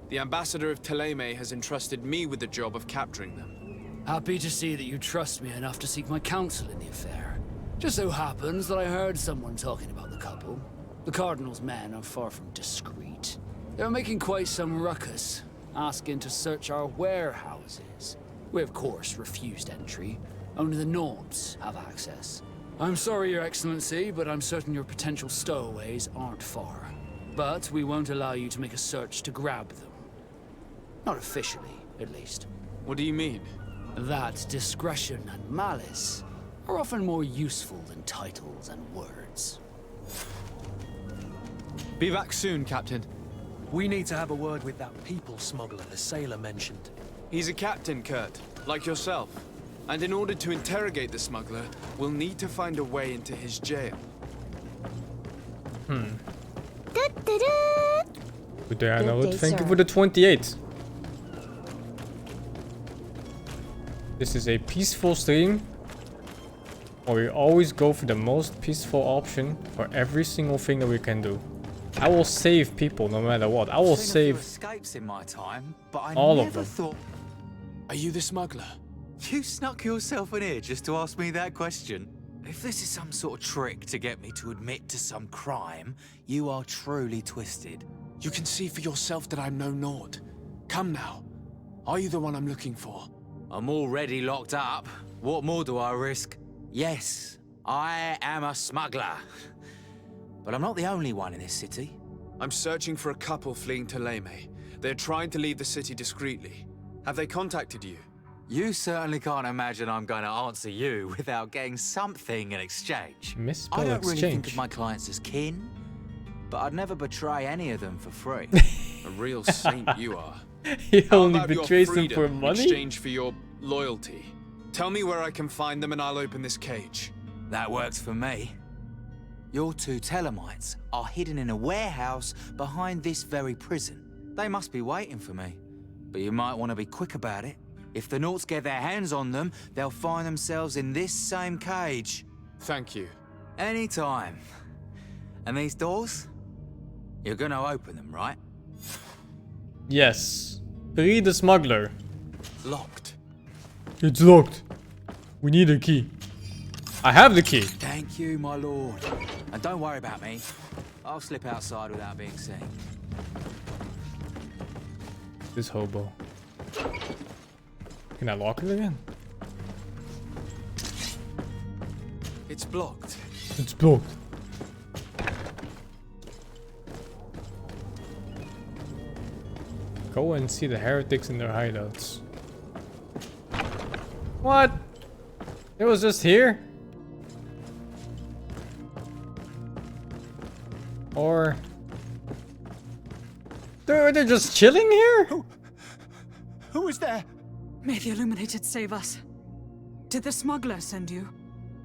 The ambassador of Thélème has entrusted me with the job of capturing them. Happy to see that you trust me enough to seek my counsel in the affair. Just so happens that I heard someone talking about the couple. The Cardinal's men are far from discreet. They're making quite some ruckus, asking to search our warehouses. We of course refused entry. Only the Nords have access. I'm sorry, Your Excellency, but I'm certain your potential stowaways aren't far. But we won't allow you to make a search to grab them. Not officially, at least. What do you mean? That discretion and malice are often more useful than titles and words. Be back soon, Captain. We need to have a word with that people smuggler the sailor mentioned. He's a captain, Kurt, like yourself. And in order to interrogate the smuggler, we'll need to find a way into his jail. Good day, I know Good it. day, Thank you sir. for the 28. This is a peaceful stream. Or we always go for the most peaceful option for every single thing that we can do. I will save people no matter what. I will save escapes in my time, but I all never of them. thought Are you the smuggler? you snuck yourself in here just to ask me that question. If this is some sort of trick to get me to admit to some crime, you are truly twisted. You can see for yourself that I'm no Nord. Come now. Are you the one I'm looking for? I'm already locked up. What more do I risk? Yes, I am a smuggler. But I'm not the only one in this city. I'm searching for a couple fleeing Thélème. They're trying to leave the city discreetly. Have they contacted you? You certainly can't imagine I'm going to answer you without getting something in exchange. Misspell I don't really think exchange. of my clients as kin, but I'd never betray any of them for free. A real saint you are. He How only about your betrays them freedom for in money? exchange for your loyalty. Tell me where I can find them and I'll open this cage. That works for me. Your two Telemites are hidden in a warehouse behind this very prison. They must be waiting for me. But you might want to be quick about it. If the Nauts get their hands on them, they'll find themselves in this same cage. Thank you. Anytime. And these doors? You're gonna open them, right? Yes. Free the smuggler. Locked. It's locked. We need a key. I have the key. Thank you, my lord. And don't worry about me. I'll slip outside without being seen. This hobo. Can I lock it again? It's blocked. It's blocked. Go and see the heretics in their hideouts. What? It was just here? Or... They're just chilling here? Who is there? May the Illuminated save us. Did the smuggler send you?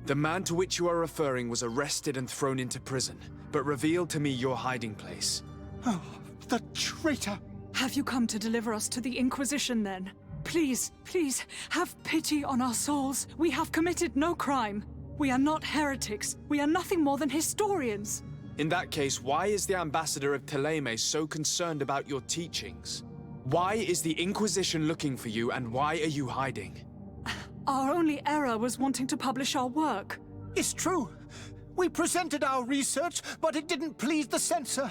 The man to which you are referring was arrested and thrown into prison, but revealed to me your hiding place. Oh, the traitor! Have you come to deliver us to the Inquisition then? Please, please, have pity on our souls. We have committed no crime. We are not heretics. We are nothing more than historians. In that case, why is the ambassador of Thélème so concerned about your teachings? Why is the Inquisition looking for you, and why are you hiding? Our only error was wanting to publish our work. It's true. We presented our research, but it didn't please the censor.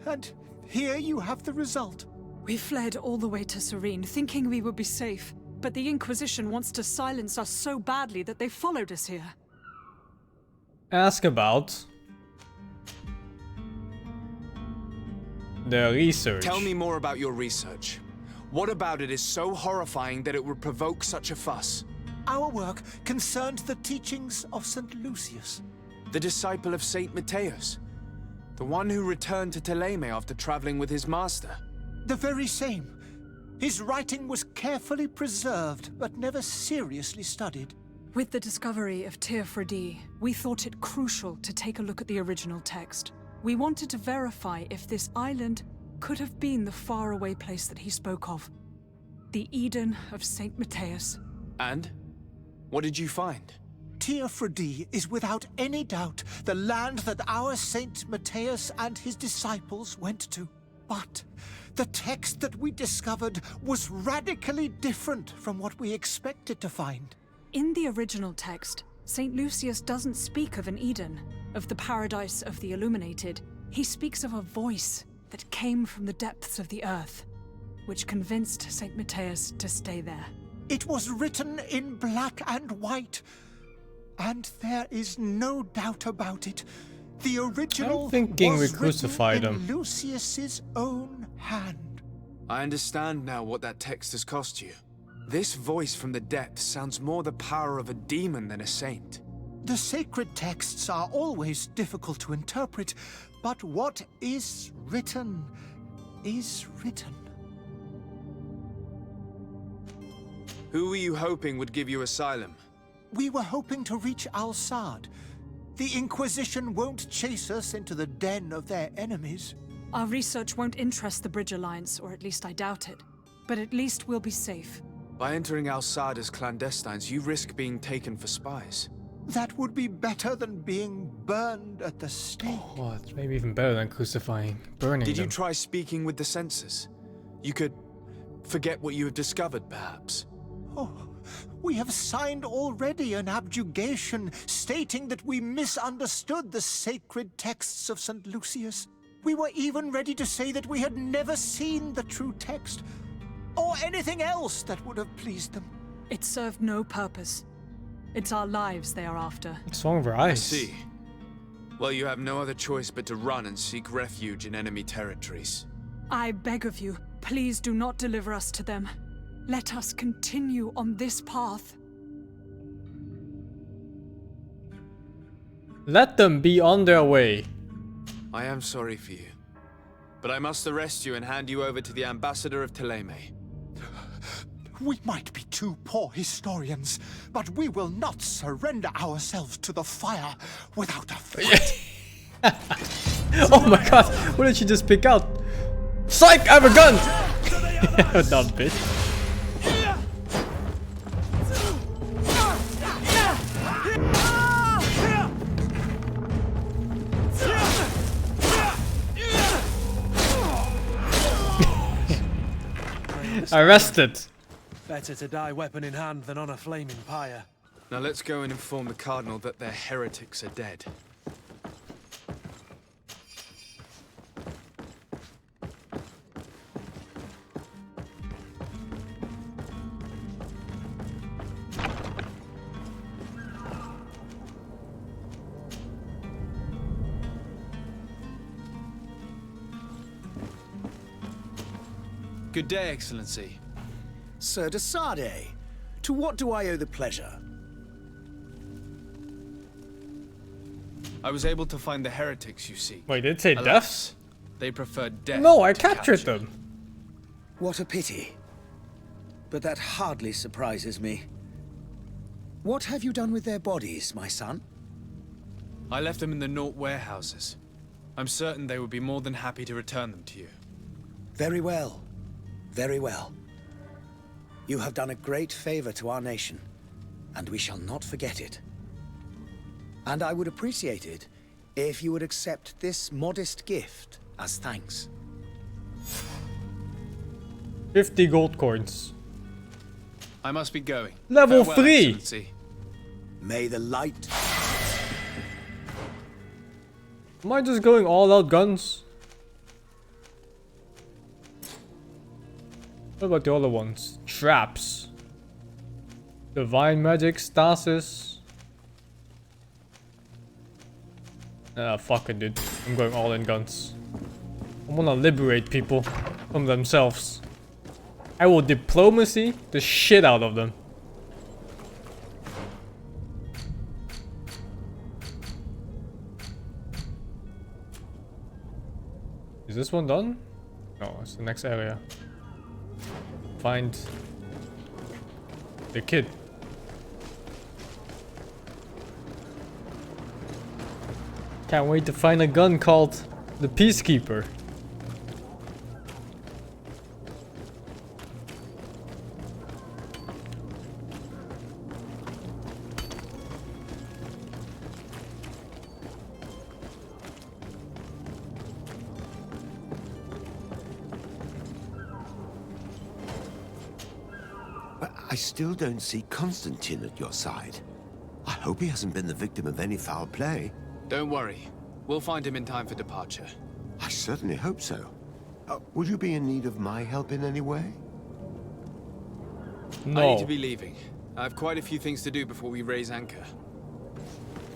And here you have the result. We fled all the way to Serene, thinking we would be safe. But the Inquisition wants to silence us so badly that they followed us here. Ask about the research. Tell me more about your research. What about it is so horrifying that it would provoke such a fuss? Our work concerned the teachings of St. Lucius. The disciple of Saint Matthias. The one who returned to Thélème after traveling with his master. The very same. His writing was carefully preserved, but never seriously studied. With the discovery of Teofredi, we thought it crucial to take a look at the original text. We wanted to verify if this island could have been the faraway place that he spoke of. The Eden of Saint Matthias. And? What did you find? Teofredi is without any doubt the land that our Saint Matthias and his disciples went to. But the text that we discovered was radically different from what we expected to find. In the original text, St. Lucius doesn't speak of an Eden, of the paradise of the illuminated. He speaks of a voice that came from the depths of the earth, which convinced St. Matthias to stay there. It was written in black and white, and there is no doubt about it. The original I'm thinking was we crucified written him. in Lucius's own hand. I understand now what that text has cost you. This voice from the depths sounds more the power of a demon than a saint. The sacred texts are always difficult to interpret, but what is written is written. Who were you hoping would give you asylum? We were hoping to reach Al-Sad. The Inquisition won't chase us into the den of their enemies. Our research won't interest the Bridge Alliance, or at least I doubt it. But at least we'll be safe. By entering Al-Sad as clandestines, you risk being taken for spies. That would be better than being burned at the stake. Oh, it's maybe even better than crucifying, burning Did you them. try speaking with the censors? You could forget what you have discovered, perhaps. Oh, we have signed already an abjugation stating that we misunderstood the sacred texts of St. Lucius. We were even ready to say that we had never seen the true text, or anything else that would have pleased them. It served no purpose. It's our lives they are after. What's wrong with her I eyes? see. Well, you have no other choice but to run and seek refuge in enemy territories. I beg of you, please do not deliver us to them. Let us continue on this path. Let them be on their way. I am sorry for you, but I must arrest you and hand you over to the ambassador of Thélème. We might be two poor historians, but we will not surrender ourselves to the fire without a fight. Oh my god, what did she just pick out? Psych, I have a gun! Dumb bitch. Arrested. Better to die weapon in hand than on a flaming pyre. Now let's go and inform the Cardinal that their heretics are dead. Good day, Excellency. Sir de Sade, to what do I owe the pleasure? I was able to find the heretics you seek. Wait, did it say Alas, deaths? They preferred death. No, I to captured capture. them. What a pity. But that hardly surprises me. What have you done with their bodies, my son? I left them in the Nort warehouses. I'm certain they would be more than happy to return them to you. Very well. Very well. You have done a great favor to our nation, and we shall not forget it. And I would appreciate it if you would accept this modest gift as thanks. 50 gold coins. I must be going. Level Farewell, 3! Excellency. May the light... Am I just going all out guns? What about the other ones? Traps. Divine magic, stasis. Ah, fuck it, dude. I'm going all in guns. I wanna liberate people from themselves. I will diplomacy the shit out of them. Is this one done? No, it's the next area. Find the kid. Can't wait to find a gun called the Peacekeeper. But I still don't see Constantine at your side. I hope he hasn't been the victim of any foul play. Don't worry. We'll find him in time for departure. I certainly hope so. Would you be in need of my help in any way? No. I need to be leaving. I have quite a few things to do before we raise anchor.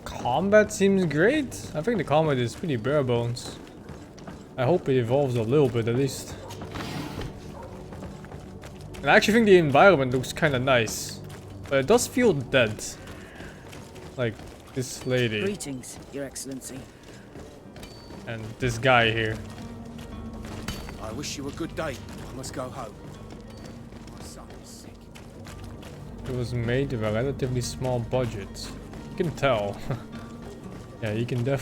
Combat seems great. I think the combat is pretty bare bones. I hope it evolves a little bit at least. And I actually think the environment looks kind of nice. But it does feel dead. Like this lady. Greetings, Your Excellency. And this guy here. I wish you a good day. I must go home. My son is sick. It was made with a relatively small budget. You can tell. Yeah, you can definitely